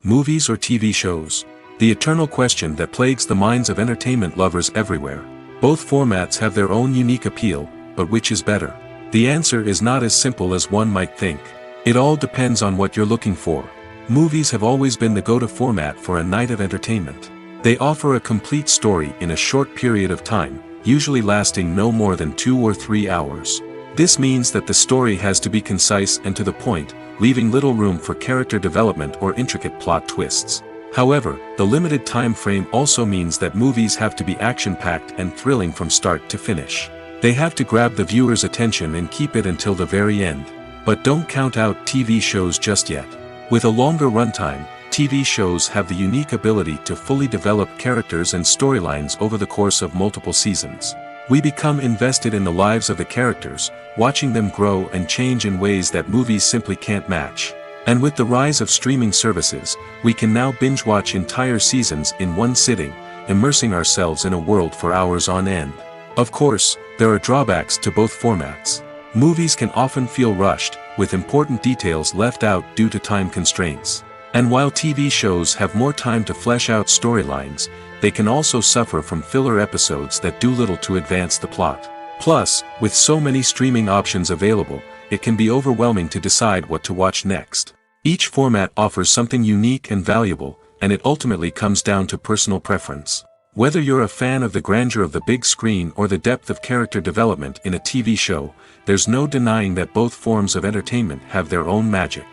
Movies or TV shows? The eternal question that plagues the minds of entertainment lovers everywhere. Both formats have their own unique appeal, but which is better? The answer is not as simple as one might think. It all depends on what you're looking for. Movies have always been the go-to format for a night of entertainment. They offer a complete story in a short period of time, usually lasting no more than 2 or 3 hours. This means that the story has to be concise and to the point, leaving little room for character development or intricate plot twists. However, the limited time frame also means that movies have to be action-packed and thrilling from start to finish. They have to grab the viewer's attention and keep it until the very end. But don't count out TV shows just yet. With a longer runtime, TV shows have the unique ability to fully develop characters and storylines over the course of multiple seasons. We become invested in the lives of the characters, watching them grow and change in ways that movies simply can't match. And with the rise of streaming services, we can now binge-watch entire seasons in one sitting, immersing ourselves in a world for hours on end. Of course, there are drawbacks to both formats. Movies can often feel rushed, with important details left out due to time constraints. And while TV shows have more time to flesh out storylines, they can also suffer from filler episodes that do little to advance the plot. Plus, with so many streaming options available, it can be overwhelming to decide what to watch next. Each format offers something unique and valuable, and it ultimately comes down to personal preference. Whether you're a fan of the grandeur of the big screen or the depth of character development in a TV show, there's no denying that both forms of entertainment have their own magic.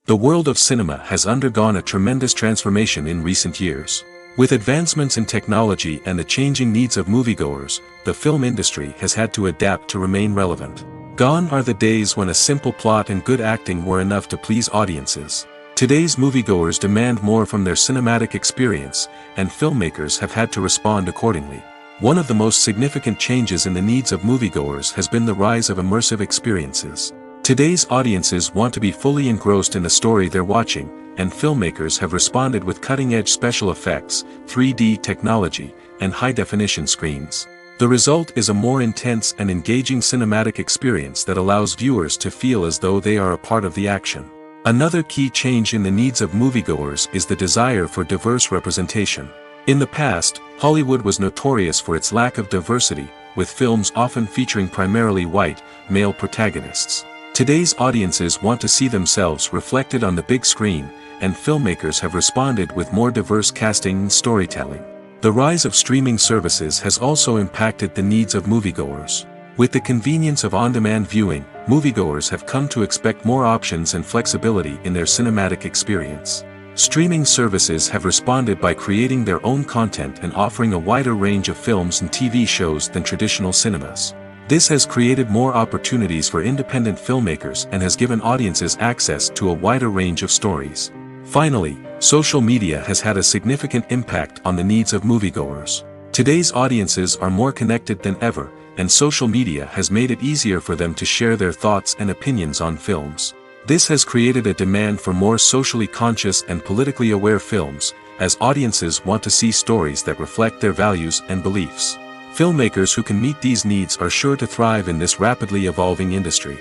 The world of cinema has undergone a tremendous transformation in recent years. With advancements in technology and the changing needs of moviegoers, the film industry has had to adapt to remain relevant. Gone are the days when a simple plot and good acting were enough to please audiences. Today's moviegoers demand more from their cinematic experience, and filmmakers have had to respond accordingly. One of the most significant changes in the needs of moviegoers has been the rise of immersive experiences. Today's audiences want to be fully engrossed in the story they're watching, and filmmakers have responded with cutting-edge special effects, 3D technology, and high-definition screens. The result is a more intense and engaging cinematic experience that allows viewers to feel as though they are a part of the action. Another key change in the needs of moviegoers is the desire for diverse representation. In the past, Hollywood was notorious for its lack of diversity, with films often featuring primarily white, male protagonists. Today's audiences want to see themselves reflected on the big screen, and filmmakers have responded with more diverse casting and storytelling. The rise of streaming services has also impacted the needs of moviegoers. With the convenience of on-demand viewing, moviegoers have come to expect more options and flexibility in their cinematic experience. Streaming services have responded by creating their own content and offering a wider range of films and TV shows than traditional cinemas. This has created more opportunities for independent filmmakers and has given audiences access to a wider range of stories. Finally, social media has had a significant impact on the needs of moviegoers. Today's audiences are more connected than ever, and social media has made it easier for them to share their thoughts and opinions on films. This has created a demand for more socially conscious and politically aware films, as audiences want to see stories that reflect their values and beliefs. Filmmakers who can meet these needs are sure to thrive in this rapidly evolving industry.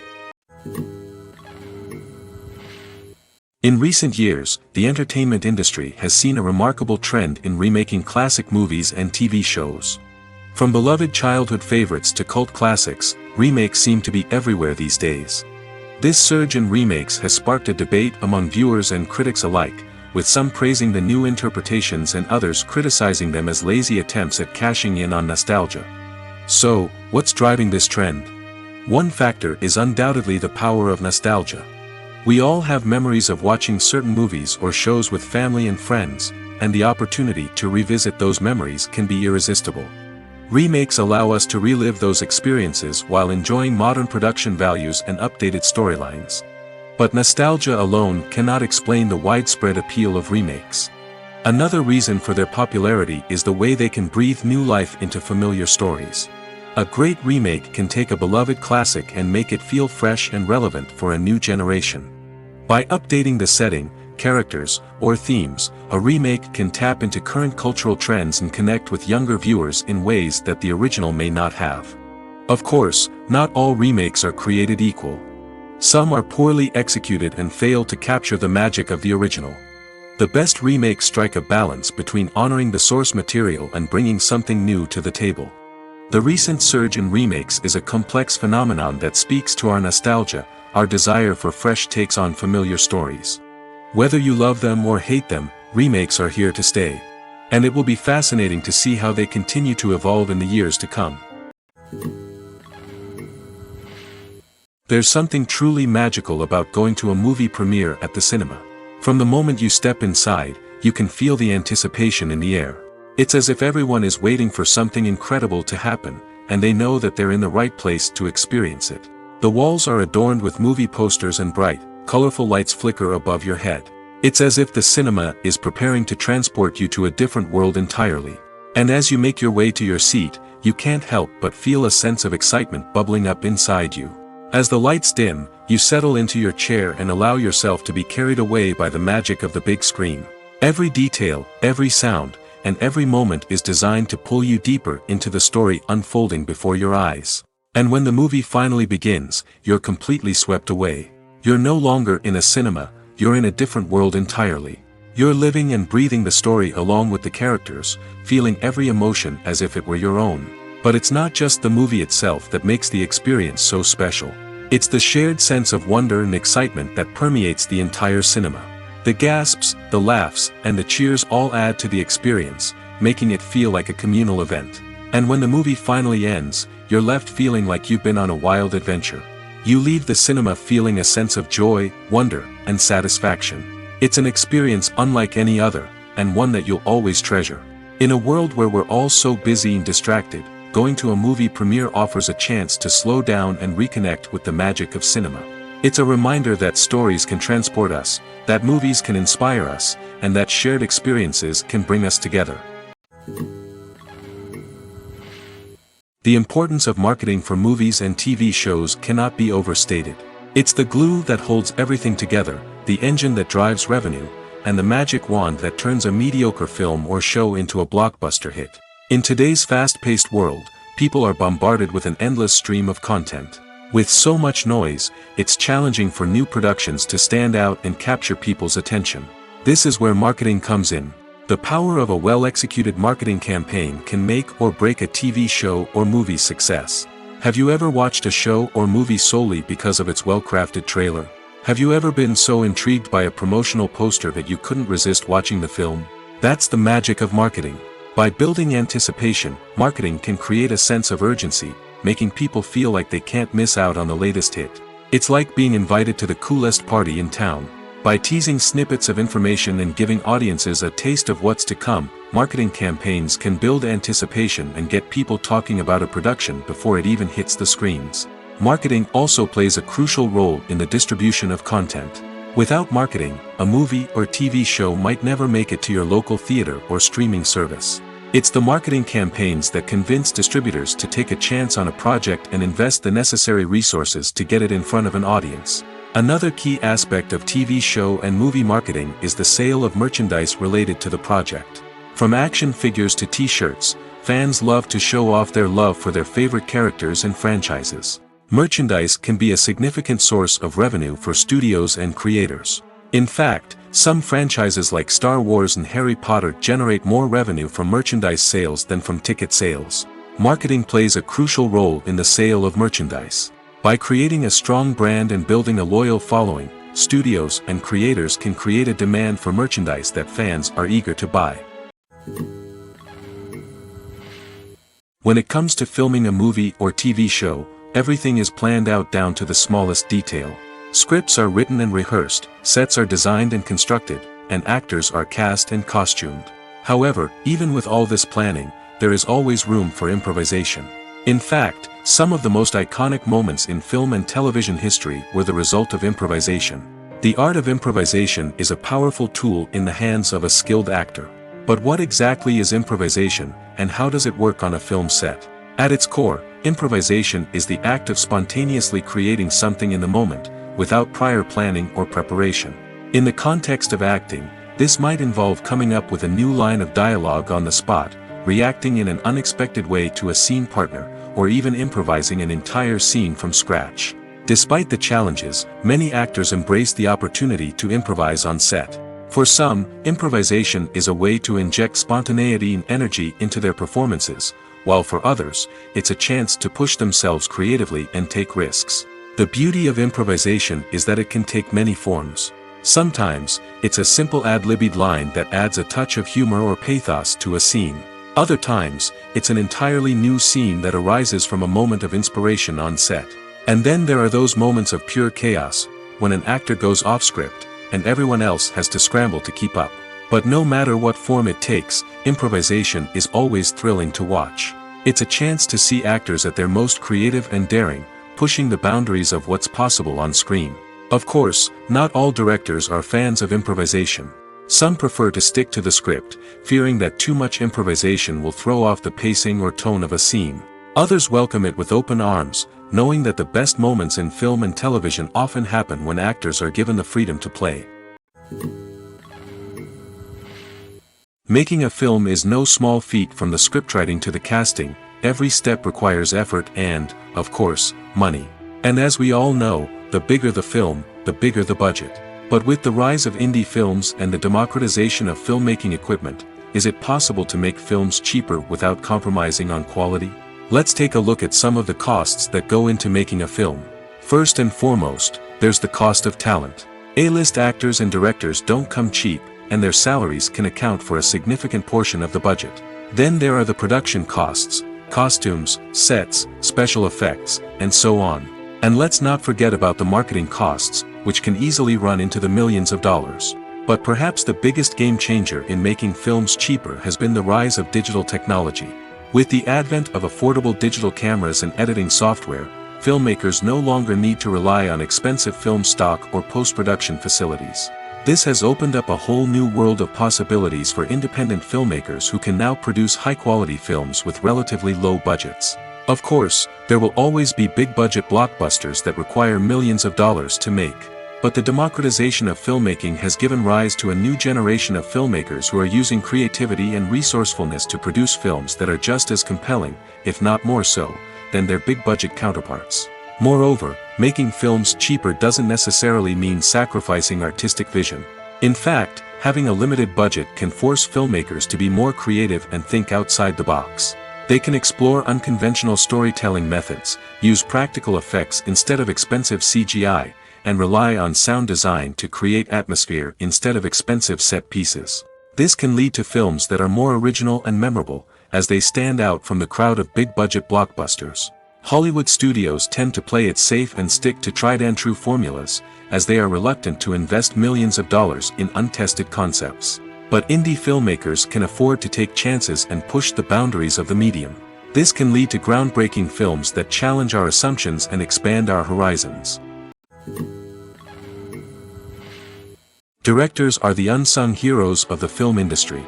In recent years, the entertainment industry has seen a remarkable trend in remaking classic movies and TV shows. From beloved childhood favorites to cult classics, remakes seem to be everywhere these days. This surge in remakes has sparked a debate among viewers and critics alike, with some praising the new interpretations and others criticizing them as lazy attempts at cashing in on nostalgia. So, what's driving this trend? One factor is undoubtedly the power of nostalgia. We all have memories of watching certain movies or shows with family and friends, and the opportunity to revisit those memories can be irresistible. Remakes allow us to relive those experiences while enjoying modern production values and updated storylines. But nostalgia alone cannot explain the widespread appeal of remakes. Another reason for their popularity is the way they can breathe new life into familiar stories. A great remake can take a beloved classic and make it feel fresh and relevant for a new generation. By updating the setting, characters, or themes, a remake can tap into current cultural trends and connect with younger viewers in ways that the original may not have. Of course, not all remakes are created equal. Some are poorly executed and fail to capture the magic of the original. The best remakes strike a balance between honoring the source material and bringing something new to the table. The recent surge in remakes is a complex phenomenon that speaks to our nostalgia, our desire for fresh takes on familiar stories. Whether you love them or hate them, remakes are here to stay. And it will be fascinating to see how they continue to evolve in the years to come. There's something truly magical about going to a movie premiere at the cinema. From the moment you step inside, you can feel the anticipation in the air. It's as if everyone is waiting for something incredible to happen, and they know that they're in the right place to experience it. The walls are adorned with movie posters and bright, colorful lights flicker above your head. It's as if the cinema is preparing to transport you to a different world entirely. And as you make your way to your seat, you can't help but feel a sense of excitement bubbling up inside you. As the lights dim, you settle into your chair and allow yourself to be carried away by the magic of the big screen. Every detail, every sound, and every moment is designed to pull you deeper into the story unfolding before your eyes. And when the movie finally begins, you're completely swept away. You're no longer in a cinema, you're in a different world entirely. You're living and breathing the story along with the characters, feeling every emotion as if it were your own. But it's not just the movie itself that makes the experience so special. It's the shared sense of wonder and excitement that permeates the entire cinema. The gasps, the laughs, and the cheers all add to the experience, making it feel like a communal event. And when the movie finally ends, you're left feeling like you've been on a wild adventure. You leave the cinema feeling a sense of joy, wonder, and satisfaction. It's an experience unlike any other, and one that you'll always treasure. In a world where we're all so busy and distracted, going to a movie premiere offers a chance to slow down and reconnect with the magic of cinema. It's a reminder that stories can transport us, that movies can inspire us, and that shared experiences can bring us together. The importance of marketing for movies and TV shows cannot be overstated. It's the glue that holds everything together, the engine that drives revenue, and the magic wand that turns a mediocre film or show into a blockbuster hit. In today's fast-paced world, people are bombarded with an endless stream of content. With so much noise, it's challenging for new productions to stand out and capture people's attention. This is where marketing comes in. The power of a well-executed marketing campaign can make or break a TV show or movie's success. Have you ever watched a show or movie solely because of its well-crafted trailer? Have you ever been so intrigued by a promotional poster that you couldn't resist watching the film? That's the magic of marketing. By building anticipation, marketing can create a sense of urgency, making people feel like they can't miss out on the latest hit. It's like being invited to the coolest party in town. By teasing snippets of information and giving audiences a taste of what's to come, marketing campaigns can build anticipation and get people talking about a production before it even hits the screens. Marketing also plays a crucial role in the distribution of content. Without marketing, a movie or TV show might never make it to your local theater or streaming service. It's the marketing campaigns that convince distributors to take a chance on a project and invest the necessary resources to get it in front of an audience. Another key aspect of TV show and movie marketing is the sale of merchandise related to the project. From action figures to t-shirts, fans love to show off their love for their favorite characters and franchises. Merchandise can be a significant source of revenue for studios and creators. In fact, some franchises like Star Wars and Harry Potter generate more revenue from merchandise sales than from ticket sales. Marketing plays a crucial role in the sale of merchandise. By creating a strong brand and building a loyal following, studios and creators can create a demand for merchandise that fans are eager to buy. When it comes to filming a movie or TV show, everything is planned out down to the smallest detail. Scripts are written and rehearsed, sets are designed and constructed, and actors are cast and costumed. However, even with all this planning, there is always room for improvisation. In fact, some of the most iconic moments in film and television history were the result of improvisation. The art of improvisation is a powerful tool in the hands of a skilled actor. But what exactly is improvisation, and how does it work on a film set? At its core, improvisation is the act of spontaneously creating something in the moment, without prior planning or preparation. In the context of acting, this might involve coming up with a new line of dialogue on the spot, reacting in an unexpected way to a scene partner, or even improvising an entire scene from scratch. Despite the challenges, many actors embrace the opportunity to improvise on set. For some, improvisation is a way to inject spontaneity and energy into their performances, while for others, it's a chance to push themselves creatively and take risks. The beauty of improvisation is that it can take many forms. Sometimes, it's a simple ad-libbed line that adds a touch of humor or pathos to a scene. Other times, it's an entirely new scene that arises from a moment of inspiration on set. And then there are those moments of pure chaos, when an actor goes off script, and everyone else has to scramble to keep up. But no matter what form it takes, improvisation is always thrilling to watch. It's a chance to see actors at their most creative and daring, pushing the boundaries of what's possible on screen. Of course, not all directors are fans of improvisation. Some prefer to stick to the script, fearing that too much improvisation will throw off the pacing or tone of a scene. Others welcome it with open arms, knowing that the best moments in film and television often happen when actors are given the freedom to play. Making a film is no small feat. From the scriptwriting to the casting, every step requires effort and, of course, money. And as we all know, the bigger the film, the bigger the budget. But with the rise of indie films and the democratization of filmmaking equipment, is it possible to make films cheaper without compromising on quality? Let's take a look at some of the costs that go into making a film. First and foremost, there's the cost of talent. A-list actors and directors don't come cheap, and their salaries can account for a significant portion of the budget. Then there are the production costs, costumes, sets, special effects, and so on. And let's not forget about the marketing costs, which can easily run into the millions of dollars. But perhaps the biggest game changer in making films cheaper has been the rise of digital technology. With the advent of affordable digital cameras and editing software, filmmakers no longer need to rely on expensive film stock or post-production facilities. This has opened up a whole new world of possibilities for independent filmmakers who can now produce high-quality films with relatively low budgets. Of course, there will always be big-budget blockbusters that require millions of dollars to make. But the democratization of filmmaking has given rise to a new generation of filmmakers who are using creativity and resourcefulness to produce films that are just as compelling, if not more so, than their big-budget counterparts. Moreover, making films cheaper doesn't necessarily mean sacrificing artistic vision. In fact, having a limited budget can force filmmakers to be more creative and think outside the box. They can explore unconventional storytelling methods, use practical effects instead of expensive CGI, and rely on sound design to create atmosphere instead of expensive set pieces. This can lead to films that are more original and memorable, as they stand out from the crowd of big-budget blockbusters. Hollywood studios tend to play it safe and stick to tried-and-true formulas, as they are reluctant to invest millions of dollars in untested concepts. But indie filmmakers can afford to take chances and push the boundaries of the medium. This can lead to groundbreaking films that challenge our assumptions and expand our horizons. Directors are the unsung heroes of the film industry.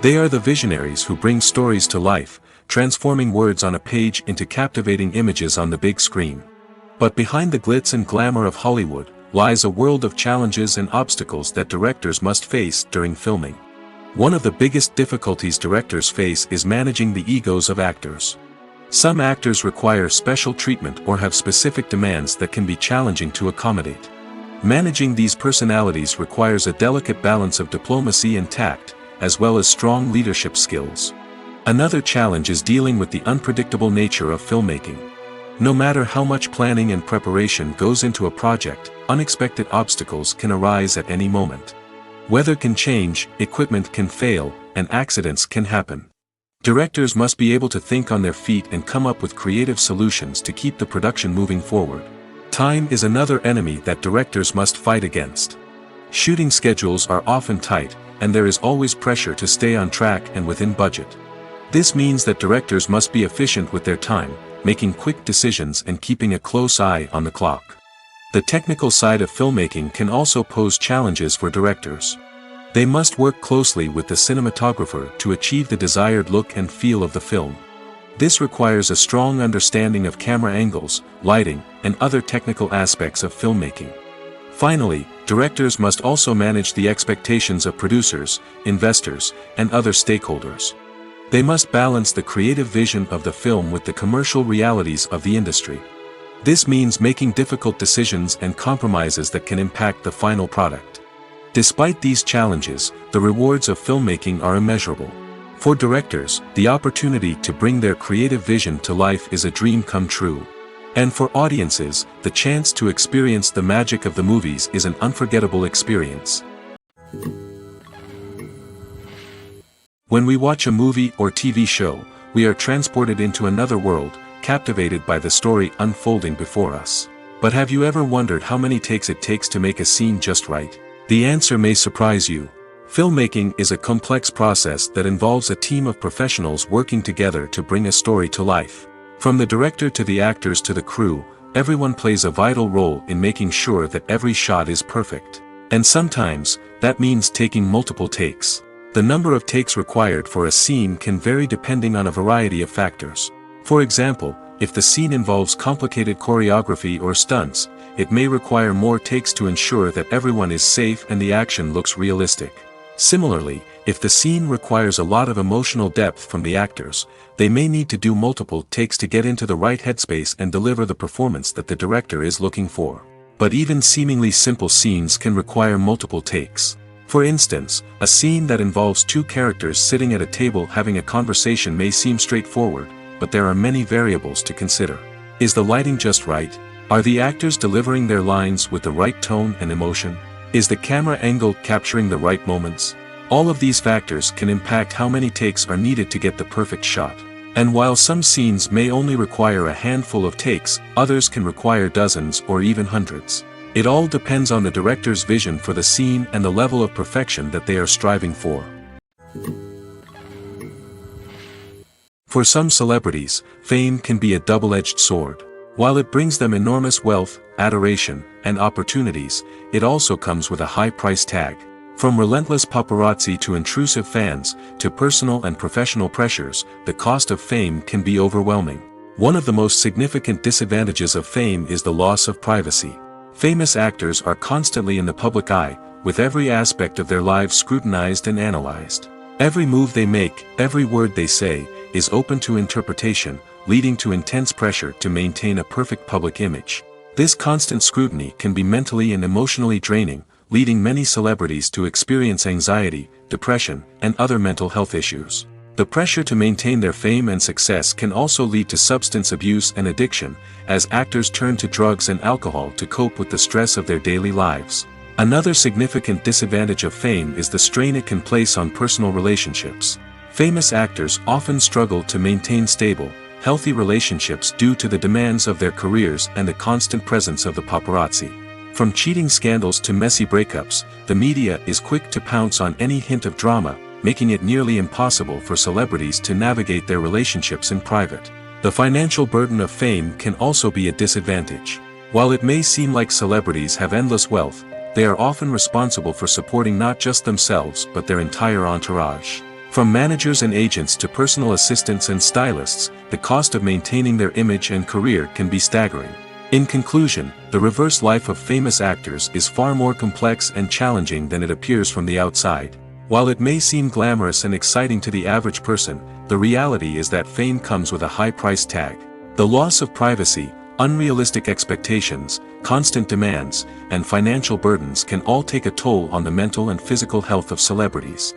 They are the visionaries who bring stories to life, transforming words on a page into captivating images on the big screen. But behind the glitz and glamour of Hollywood, lies a world of challenges and obstacles that directors must face during filming. One of the biggest difficulties directors face is managing the egos of actors. Some actors require special treatment or have specific demands that can be challenging to accommodate. Managing these personalities requires a delicate balance of diplomacy and tact, as well as strong leadership skills. Another challenge is dealing with the unpredictable nature of filmmaking. No matter how much planning and preparation goes into a project, unexpected obstacles can arise at any moment. Weather can change, equipment can fail, and accidents can happen. Directors must be able to think on their feet and come up with creative solutions to keep the production moving forward. Time is another enemy that directors must fight against. Shooting schedules are often tight, and there is always pressure to stay on track and within budget. This means that directors must be efficient with their time, making quick decisions and keeping a close eye on the clock. The technical side of filmmaking can also pose challenges for directors. They must work closely with the cinematographer to achieve the desired look and feel of the film. This requires a strong understanding of camera angles, lighting, and other technical aspects of filmmaking. Finally, directors must also manage the expectations of producers, investors, and other stakeholders. They must balance the creative vision of the film with the commercial realities of the industry. This means making difficult decisions and compromises that can impact the final product. Despite these challenges, the rewards of filmmaking are immeasurable. For directors, the opportunity to bring their creative vision to life is a dream come true. And for audiences, the chance to experience the magic of the movies is an unforgettable experience. When we watch a movie or TV show, we are transported into another world, captivated by the story unfolding before us. But have you ever wondered how many takes it takes to make a scene just right? The answer may surprise you. Filmmaking is a complex process that involves a team of professionals working together to bring a story to life. From the director to the actors to the crew, everyone plays a vital role in making sure that every shot is perfect. And sometimes, that means taking multiple takes. The number of takes required for a scene can vary depending on a variety of factors. For example, if the scene involves complicated choreography or stunts, it may require more takes to ensure that everyone is safe and the action looks realistic. Similarly, if the scene requires a lot of emotional depth from the actors, they may need to do multiple takes to get into the right headspace and deliver the performance that the director is looking for. But even seemingly simple scenes can require multiple takes. For instance, a scene that involves two characters sitting at a table having a conversation may seem straightforward, but there are many variables to consider. Is the lighting just right? Are the actors delivering their lines with the right tone and emotion? Is the camera angle capturing the right moments? All of these factors can impact how many takes are needed to get the perfect shot. And while some scenes may only require a handful of takes, others can require dozens or even hundreds. It all depends on the director's vision for the scene and the level of perfection that they are striving for. For some celebrities, fame can be a double-edged sword. While it brings them enormous wealth, adoration, and opportunities, it also comes with a high price tag. From relentless paparazzi to intrusive fans, to personal and professional pressures, the cost of fame can be overwhelming. One of the most significant disadvantages of fame is the loss of privacy. Famous actors are constantly in the public eye, with every aspect of their lives scrutinized and analyzed. Every move they make, every word they say, is open to interpretation, leading to intense pressure to maintain a perfect public image. This constant scrutiny can be mentally and emotionally draining, leading many celebrities to experience anxiety, depression, and other mental health issues. The pressure to maintain their fame and success can also lead to substance abuse and addiction, as actors turn to drugs and alcohol to cope with the stress of their daily lives. Another significant disadvantage of fame is the strain it can place on personal relationships. Famous actors often struggle to maintain stable, healthy relationships due to the demands of their careers and the constant presence of the paparazzi. From cheating scandals to messy breakups, the media is quick to pounce on any hint of drama, making it nearly impossible for celebrities to navigate their relationships in private. The financial burden of fame can also be a disadvantage. While it may seem like celebrities have endless wealth, they are often responsible for supporting not just themselves but their entire entourage. From managers and agents to personal assistants and stylists, the cost of maintaining their image and career can be staggering. In conclusion, the reverse life of famous actors is far more complex and challenging than it appears from the outside. While it may seem glamorous and exciting to the average person, the reality is that fame comes with a high price tag. The loss of privacy, unrealistic expectations, constant demands, and financial burdens can all take a toll on the mental and physical health of celebrities.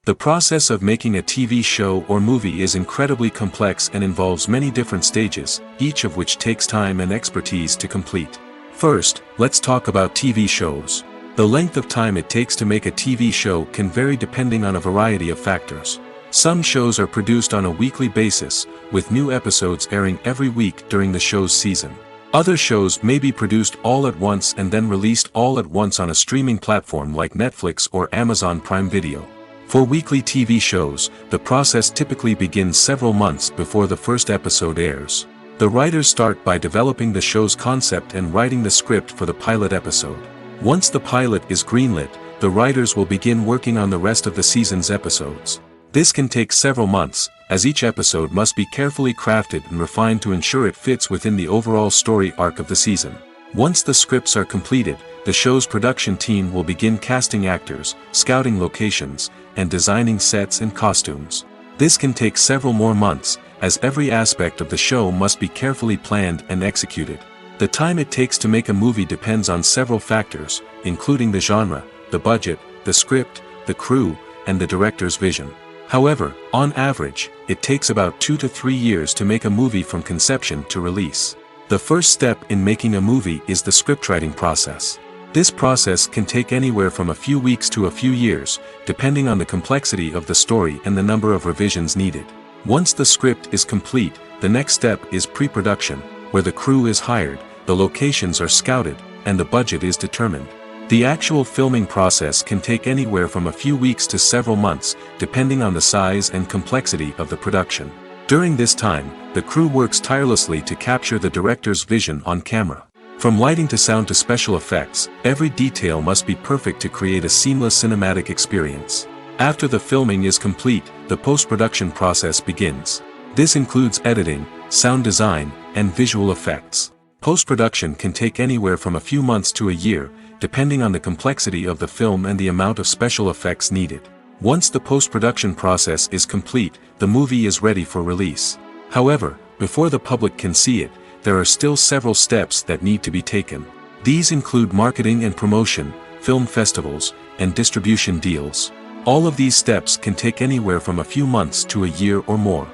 The process of making a TV show or movie is incredibly complex and involves many different stages, each of which takes time and expertise to complete. First, let's talk about TV shows. The length of time it takes to make a TV show can vary depending on a variety of factors. Some shows are produced on a weekly basis, with new episodes airing every week during the show's season. Other shows may be produced all at once and then released all at once on a streaming platform like Netflix or Amazon Prime Video. For weekly TV shows, the process typically begins several months before the first episode airs. The writers start by developing the show's concept and writing the script for the pilot episode. Once the pilot is greenlit, the writers will begin working on the rest of the season's episodes. This can take several months, as each episode must be carefully crafted and refined to ensure it fits within the overall story arc of the season. Once the scripts are completed, the show's production team will begin casting actors, scouting locations, and designing sets and costumes. This can take several more months, as every aspect of the show must be carefully planned and executed. The time it takes to make a movie depends on several factors, including the genre, the budget, the script, the crew, and the director's vision. However, on average, it takes about 2 to 3 years to make a movie from conception to release. The first step in making a movie is the scriptwriting process. This process can take anywhere from a few weeks to a few years, depending on the complexity of the story and the number of revisions needed. Once the script is complete, the next step is pre-production, where the crew is hired, the locations are scouted, and the budget is determined. The actual filming process can take anywhere from a few weeks to several months, depending on the size and complexity of the production. During this time, the crew works tirelessly to capture the director's vision on camera. From lighting to sound to special effects, every detail must be perfect to create a seamless cinematic experience. After the filming is complete, the post-production process begins. This includes editing, sound design, and visual effects. Post-production can take anywhere from a few months to a year, depending on the complexity of the film and the amount of special effects needed. Once the post-production process is complete, the movie is ready for release. However, before the public can see it, there are still several steps that need to be taken. These include marketing and promotion, film festivals, and distribution deals. All of these steps can take anywhere from a few months to a year or more.